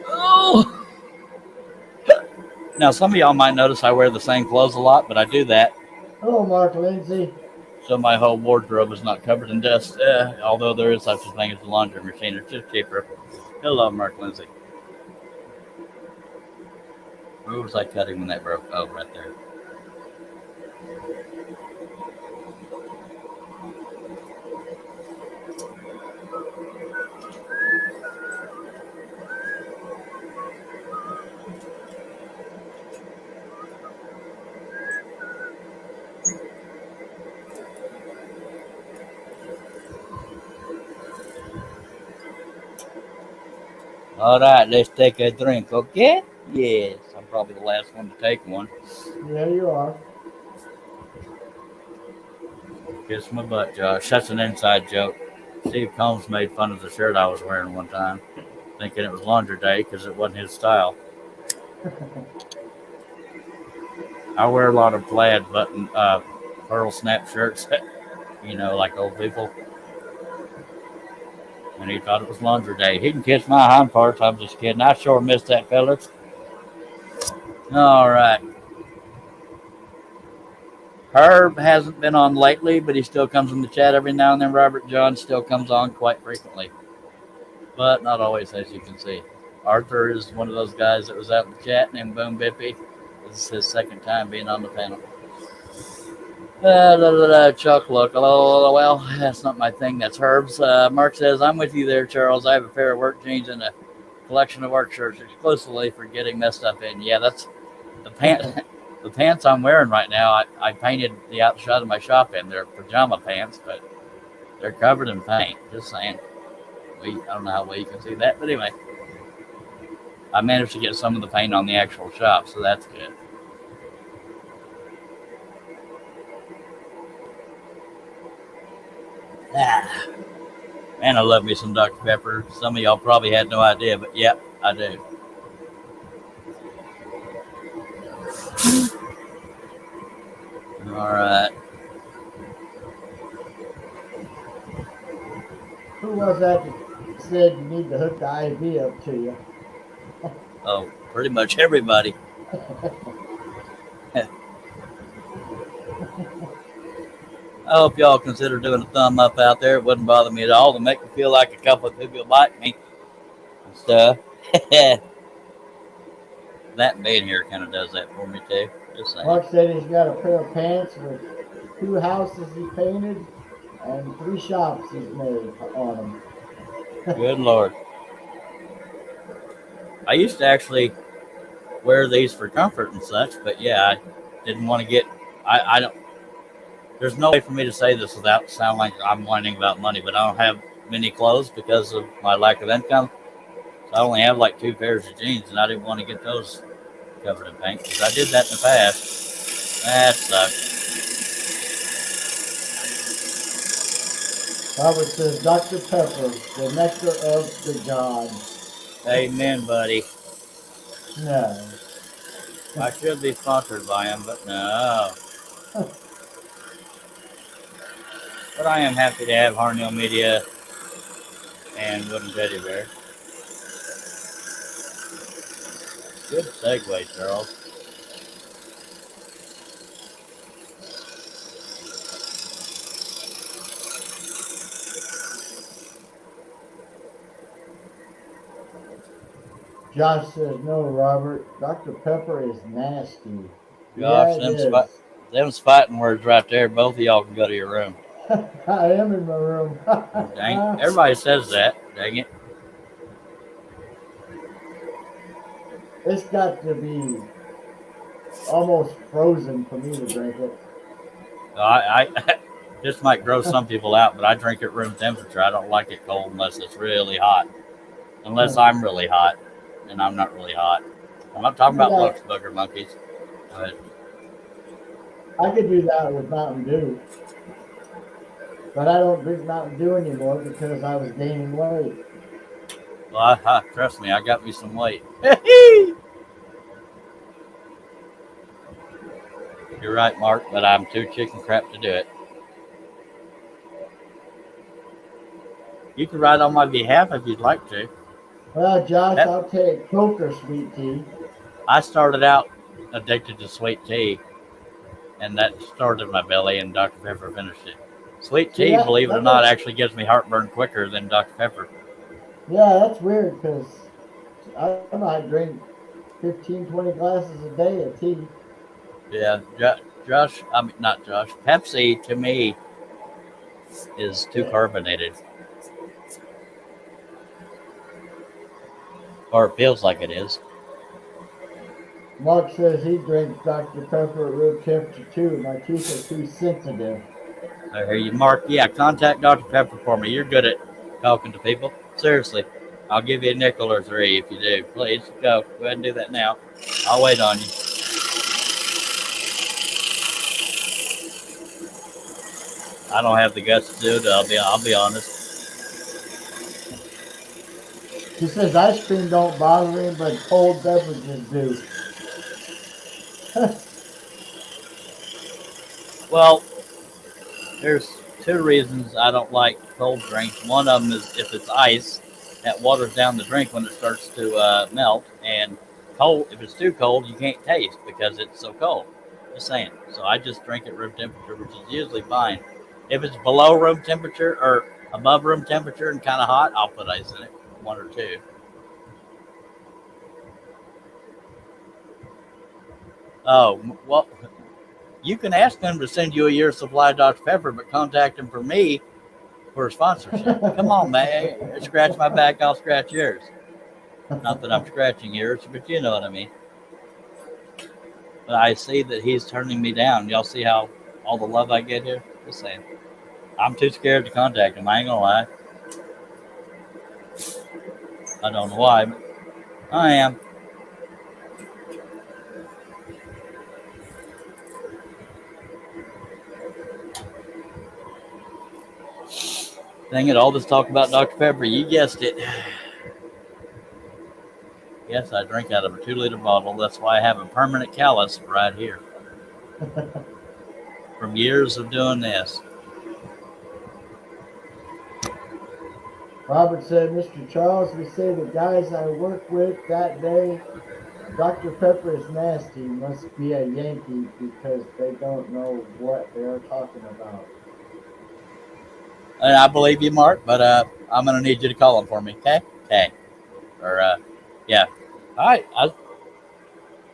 Oh. Now, some of y'all might notice I wear the same clothes a lot, but I do that. Hello, Mark Lindsay. So my whole wardrobe is not covered in dust, although there is such a thing as a laundry machine. It's just cheaper. Hello, Mark Lindsay. Where was I cutting when that broke? Oh, right there. All right, let's take a drink, okay? Yes, I'm probably the last one to take one. Yeah, you are. Kiss my butt, Josh. That's an inside joke. Steve Combs made fun of the shirt I was wearing one time, thinking it was laundry day because it wasn't his style. I wear a lot of plaid pearl snap shirts, like old people. And he thought it was laundry day. He can kiss my hind parts. I'm just kidding. I sure missed that, fellas. All right. Herb hasn't been on lately, but he still comes in the chat every now and then. Robert John still comes on quite frequently, but not always, as you can see. Arthur is one of those guys that was out in the chat, named Boom Bippy. This is his second time being on the panel. Chuck, look, well, that's not my thing. That's Herb's. Mark says, I'm with you there, Charles. I have a pair of work jeans and a collection of work shirts exclusively for getting messed up in. Yeah, that's the pants. The pants I'm wearing right now, I painted the outside of my shop in. They're pajama pants, but they're covered in paint. Just saying. I don't know how well you can see that, but anyway. I managed to get some of the paint on the actual shop, so that's good. Man, I love me some Dr. Pepper. Some of y'all probably had no idea, but yep, I do. All right. Who was that said you need to hook the IV up to you? Oh, pretty much everybody. I hope y'all consider doing a thumb up out there. It wouldn't bother me at all to make me feel like a couple of people like me and stuff. That being here kind of does that for me too. Just saying. Mark said he's got a pair of pants with 2 houses he painted and 3 shops he's made on them. Good Lord. I used to actually wear these for comfort and such, but yeah, I didn't want to get. I don't. There's no way for me to say this without sounding like I'm whining about money, but I don't have many clothes because of my lack of income. So I only have like 2 pairs of jeans, and I didn't want to get those covered in paint because I did that in the past. That sucks. Robert says, Dr. Pepper, the nectar of the gods. Amen, buddy. No. I should be sponsored by him, but no. But I am happy to have Harnell Media and Wooden Teddy Bear. Good segue, Charles. Josh says, no, Robert. Dr. Pepper is nasty. Josh, them's fighting words right there. Both of y'all can go to your room. I am in my room. Dang, everybody says that. Dang it. It's got to be almost frozen for me to drink it. I this might gross some people out, but I drink it room temperature. I don't like it cold unless it's really hot. Unless I'm really hot, and I'm not really hot. I'm not talking about looks, booger monkeys. But I could do that with Mountain Dew. But I don't drink Mountain Dew anymore because I was gaining weight. well, trust me, I got me some weight. You're right, Mark, but I'm too chicken crap to do it. You can write on my behalf if you'd like to. Well, Josh, I'll take Coke or sweet tea. I started out addicted to sweet tea, and that started my belly, and Dr. Pepper finished it. Sweet tea, believe it or not, actually gives me heartburn quicker than Dr. Pepper. Yeah, that's weird because I might drink 15, 20 glasses a day of tea. Yeah, Josh, I mean, not Josh, Pepsi to me is too carbonated. Or it feels like it is. Mark says he drinks Dr. Pepper at room temperature too. My teeth are too sensitive. I hear you, Mark. Yeah, contact Dr. Pepper for me. You're good at talking to people. Seriously, I'll give you a nickel or three if you do. Please go. Go ahead and do that now. I'll wait on you. I don't have the guts to do it. I'll be honest. He says ice cream don't bother him, but cold beverages do. Well, there's two reasons I don't like cold drinks. One of them is if it's ice, that waters down the drink when it starts to melt. And cold, if it's too cold, you can't taste because it's so cold. Just saying. So I just drink at room temperature, which is usually fine. If it's below room temperature or above room temperature and kind of hot, I'll put ice in it, one or two. Oh, well, you can ask them to send you a year's supply of Dr. Pepper, but contact them for me for a sponsorship. Come on, man. Scratch my back, I'll scratch yours. Not that I'm scratching yours, but you know what I mean. But I see that he's turning me down. Y'all see how all the love I get here? Just saying. I'm too scared to contact him. I ain't gonna lie. I don't know why, but I am. Dang it, all this talk about Dr. Pepper, you guessed it. Yes, I drink out of a 2-liter bottle. That's why I have a permanent callus right here. From years of doing this. Robert said, Mr. Charles, we say the guys I work with that day, Dr. Pepper is nasty, must be a Yankee because they don't know what they are talking about. And I believe you, Mark, but I'm going to need you to call him for me, okay? Okay. Or, yeah. All right.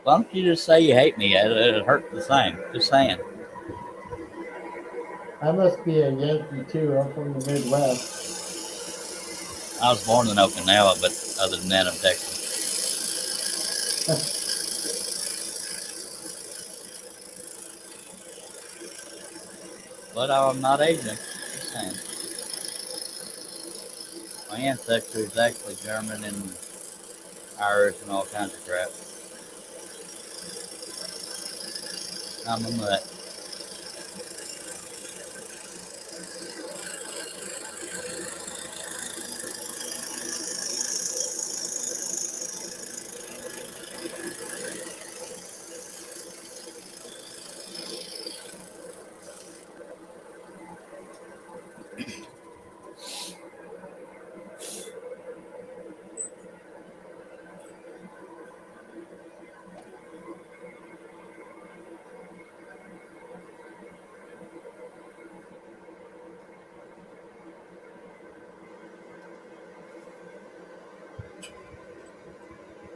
Why don't you just say you hate me? It'll hurt the same. Just saying. I must be a Yankee too. I'm from the Midwest. I was born in Okinawa, but other than that, I'm Texan. But I'm not Asian. Just saying. My ancestry is actually German and Irish and all kinds of crap. I'm a mutt.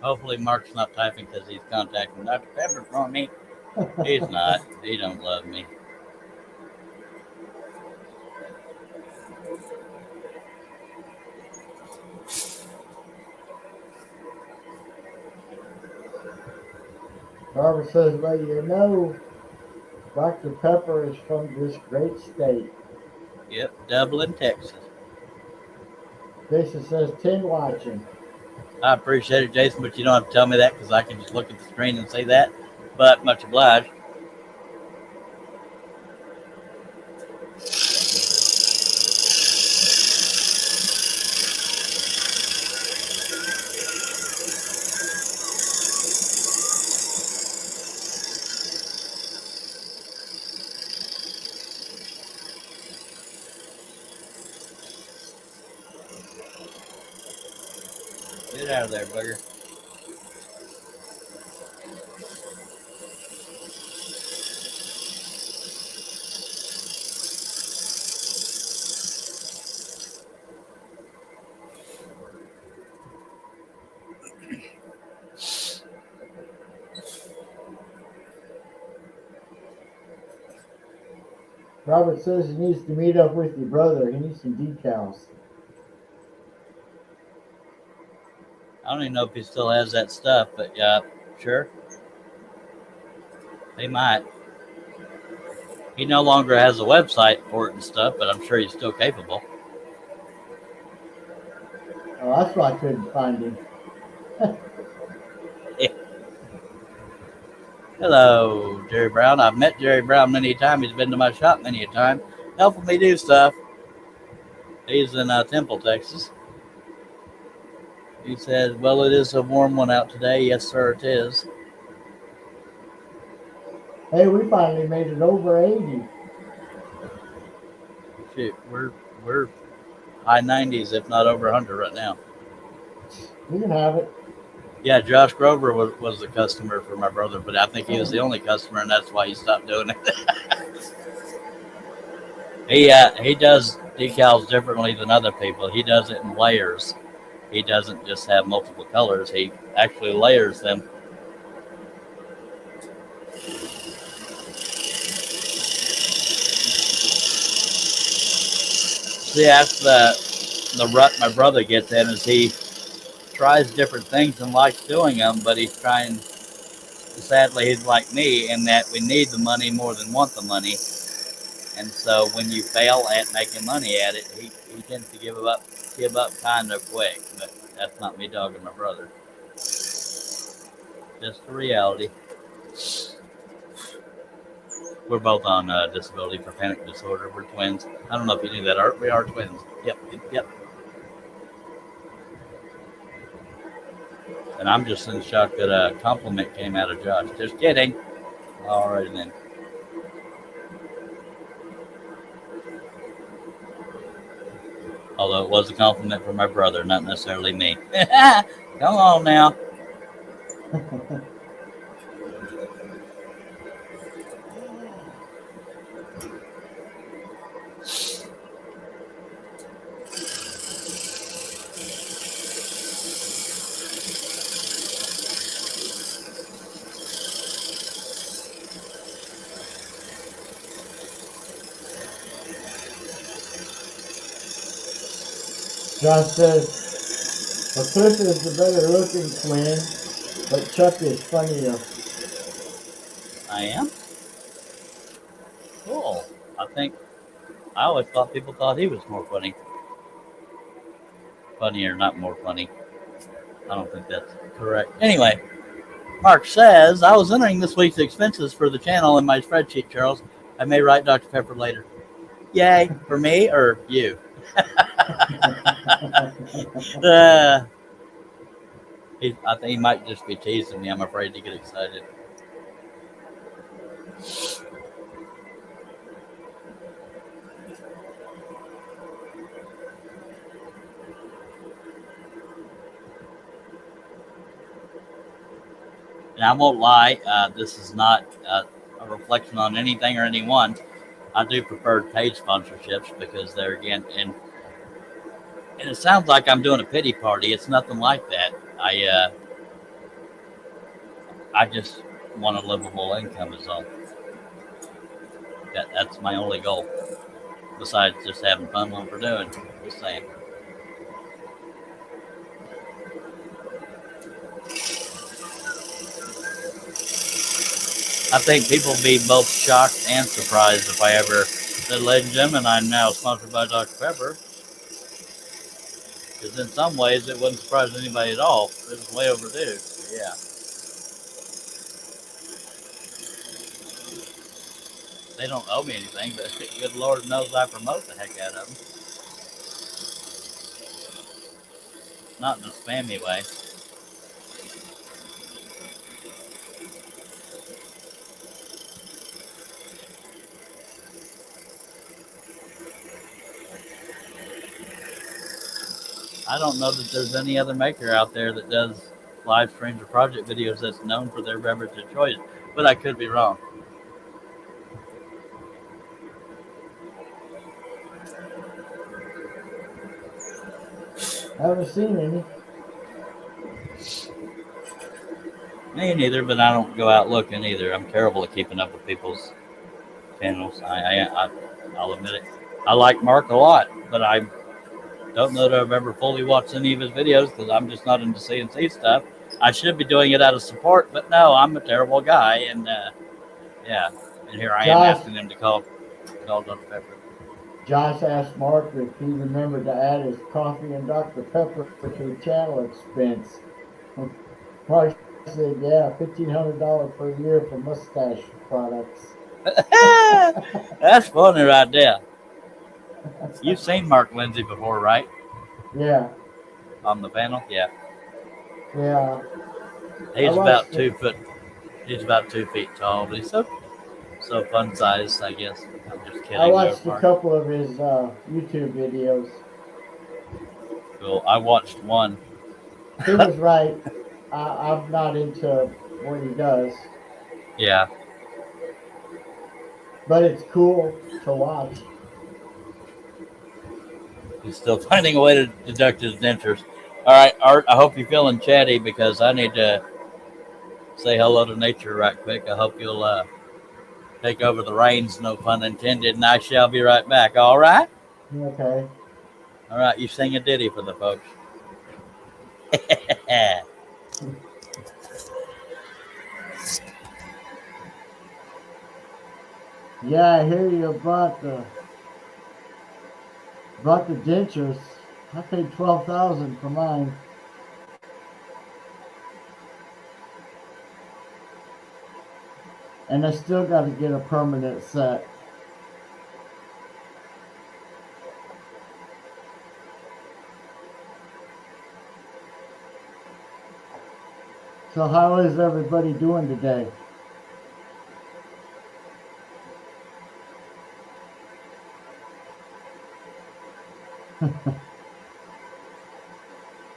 Hopefully Mark's not typing because he's contacting Dr. Pepper for me. He's not. He don't love me. Robert says, well, you know, Dr. Pepper is from this great state. Yep, Dublin, Texas. Jason says, 10 watching. I appreciate it, Jason, but you don't have to tell me that because I can just look at the screen and say that. But much obliged. Get out of there, bugger. Robert says he needs to meet up with your brother. He needs some decals. I don't even know if he still has that stuff, but yeah, sure. He might. He no longer has a website for it and stuff, but I'm sure he's still capable. Oh, that's why I couldn't find him. Hello, Jerry Brown. I've met Jerry Brown many times. He's been to my shop many a time, helping me do stuff. He's in Temple, Texas. He says, well, it is a warm one out today. Yes, sir, it is. Hey, we finally made it over 80. Shoot, we're high 90s, if not over 100 right now. You can have it. Yeah, Josh Grover was the customer for my brother, but I think he was the only customer, and that's why he stopped doing it. He does decals differently than other people. He does it in layers. He doesn't just have multiple colors. He actually layers them. See, that's the rut my brother gets in is he tries different things and likes doing them, but he's trying. Sadly, he's like me in that we need the money more than want the money, and so when you fail at making money at it, he tends to give up kind of quick. But that's not me dogging my brother. Just the reality. We're both on disability for panic disorder. We're twins. I don't know if you knew that, Art. We are twins. Yep. And I'm just in shock that a compliment came out of Josh. Just kidding. All right, then. Although it was a compliment for my brother, not necessarily me. Come on now. John says, well, Cliff is the better looking twin, but Chuck is funnier. I am? Cool. I always thought people thought he was more funny. Funnier, not more funny. I don't think that's correct. Anyway, Mark says, I was entering this week's expenses for the channel in my spreadsheet, Charles. I may write Dr. Pepper later. Yay, for me or you? I think he might just be teasing me. I'm afraid to get excited. And I won't lie, this is not a reflection on anything or anyone. I do prefer paid sponsorships because they're, again, and it sounds like I'm doing a pity party. It's nothing like that. I just want a livable income is all. That's my only goal. Besides just having fun when we're doing. Just saying. I think people would be both shocked and surprised if I ever said, ladies and gentlemen, I'm now sponsored by Dr. Pepper. Because in some ways, it wouldn't surprise anybody at all. It was way overdue. Yeah. They don't owe me anything, but good Lord knows I promote the heck out of them. Not in a spammy way. I don't know that there's any other maker out there that does live streams or project videos that's known for their beverage of choice, but I could be wrong. I haven't seen any. Me neither, but I don't go out looking either. I'm terrible at keeping up with people's channels. I'll admit it. I like Mark a lot, but I don't know that I've ever fully watched any of his videos because I'm just not into CNC stuff. I should be doing it out of support, but no, I'm a terrible guy, and yeah, and here I am asking him to call Dr. Pepper. Josh asked Mark if he remembered to add his coffee and Dr. Pepper to the channel expense. Mark said, "Yeah, $1,500 per year for mustache products." That's funny right there. You've seen Mark Lindsay before, right? Yeah. On the panel, yeah. Yeah. He's about 2 foot. He's about 2 feet tall, but he's so fun sized, I guess. I'm just kidding. I watched a couple of his YouTube videos. Cool. I watched one. He was right. I'm not into what he does. Yeah. But it's cool to watch. He's still finding a way to deduct his dentures. All right, Art, I hope you're feeling chatty because I need to say hello to nature right quick. I hope you'll take over the reins, no pun intended, and I shall be right back. All right? Okay. All right, you sing a ditty for the folks. Yeah, I hear you about the dentures. I paid $12,000 for mine. And I still got to get a permanent set. So how is everybody doing today?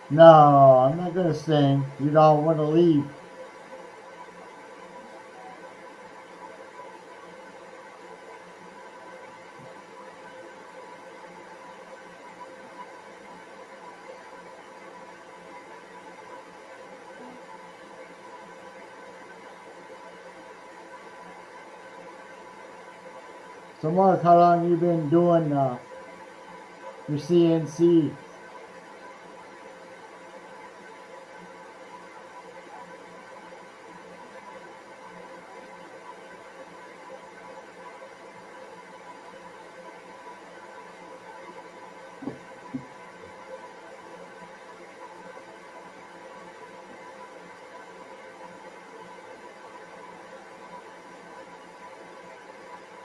No, I'm not going to sing. You don't want to leave. So Mark, how long you been doing your CNC?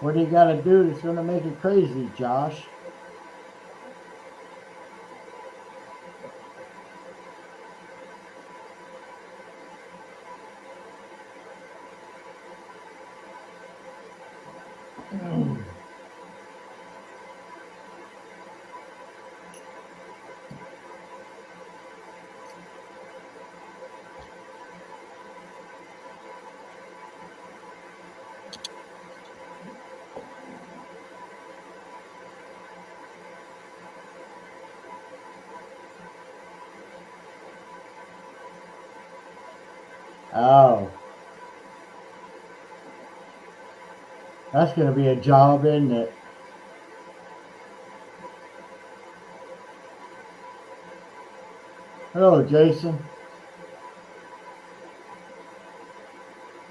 What do you got to do that's going to make it crazy, Josh? Oh. That's going to be a job, isn't it? Hello, Jason.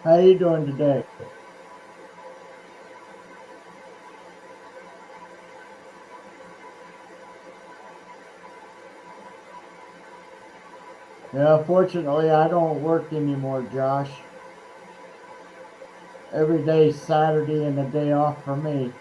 How you doing today? Yeah, fortunately, I don't work anymore, Josh. Every day's Saturday and a day off for me.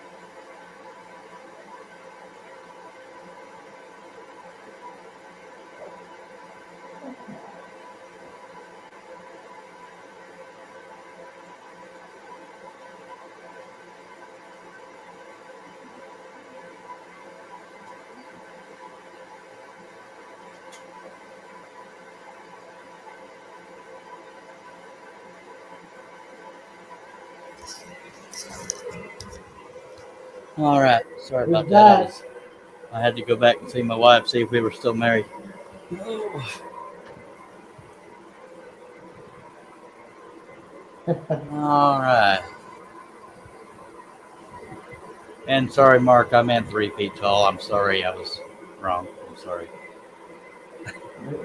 All right. Sorry about that. I had to go back and see my wife, see if we were still married. All right. And sorry, Mark, I meant 3 feet tall. I'm sorry, I was wrong. I'm sorry.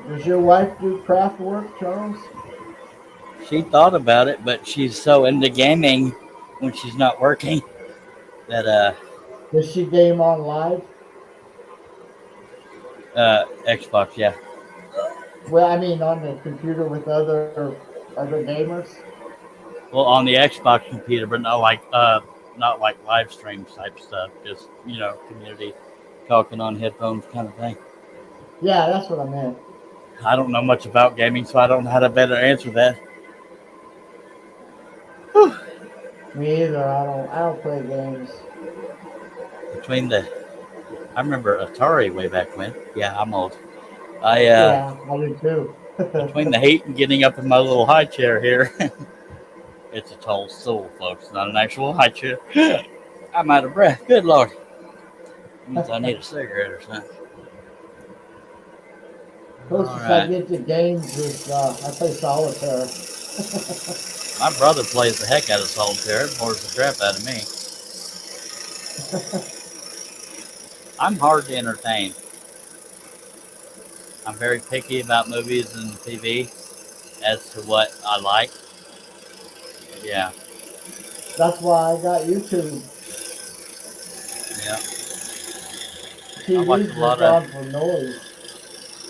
Does your wife do craft work, Charles? She thought about it, but she's so into gaming when she's not working that Does she game on live? Xbox, yeah. Well, I mean on the computer with other gamers. Well, on the Xbox computer, but not like live stream type stuff. Just community talking on headphones kind of thing. Yeah, that's what I meant. I don't know much about gaming, so I don't know how to better answer that. Me either. I don't play games. I remember Atari way back when. Yeah, I'm old. Yeah, I do too. Between the heat and getting up in my little high chair here, it's a tall stool, folks, not an actual high chair. I'm out of breath. Good Lord. Means I need a cigarette or something. Closest I get to games is I play solitaire. My brother plays the heck out of solitaire, bores the crap out of me. I'm hard to entertain. I'm very picky about movies and TV as to what I like. Yeah. That's why I got YouTube. Yeah. TV's just on for noise.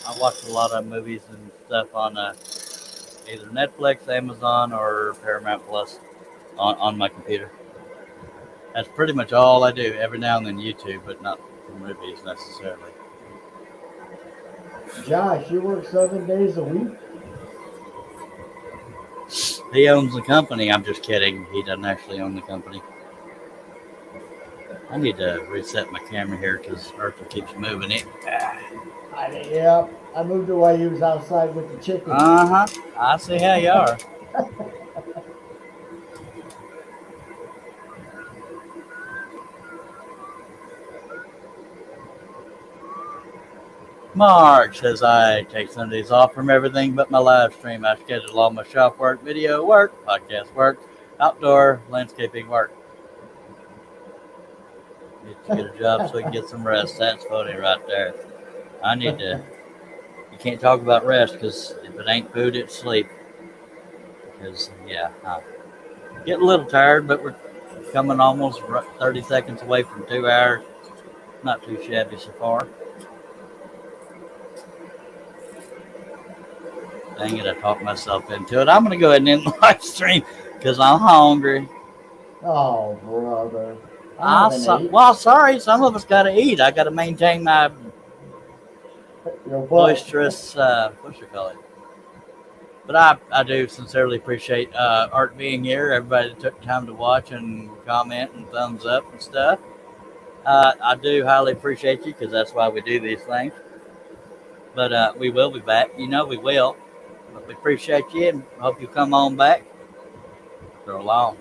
I watch a lot of movies and stuff on either Netflix, Amazon, or Paramount Plus on my computer. That's pretty much all I do. Every now and then YouTube, but not for movies necessarily. Josh, you work 7 days a week? He owns the company. I'm just kidding. He doesn't actually own the company. I need to reset my camera here because Arthur keeps moving it. Yeah, I moved it while you was outside with the chickens. I see how you are. Mark says I take Sundays off from everything but my live stream. I schedule all my shop work, video work, podcast work, outdoor landscaping work. Need to get a job so we can get some rest. That's funny right there. I need to. You can't talk about rest because if it ain't food, it's sleep. Because I'm getting a little tired, but we're coming almost 30 seconds away from 2 hours. Not too shabby so far. Dang it, I talked myself into it. I'm going to go ahead and end the live stream because I'm hungry. Oh, brother. Well, sorry, some of us got to eat. I got to maintain my boisterous, what you call it. But I do sincerely appreciate Art being here. Everybody that took time to watch and comment and thumbs up and stuff. I do highly appreciate you because that's why we do these things. But we will be back. We will. But we appreciate you and hope you come on back. For a long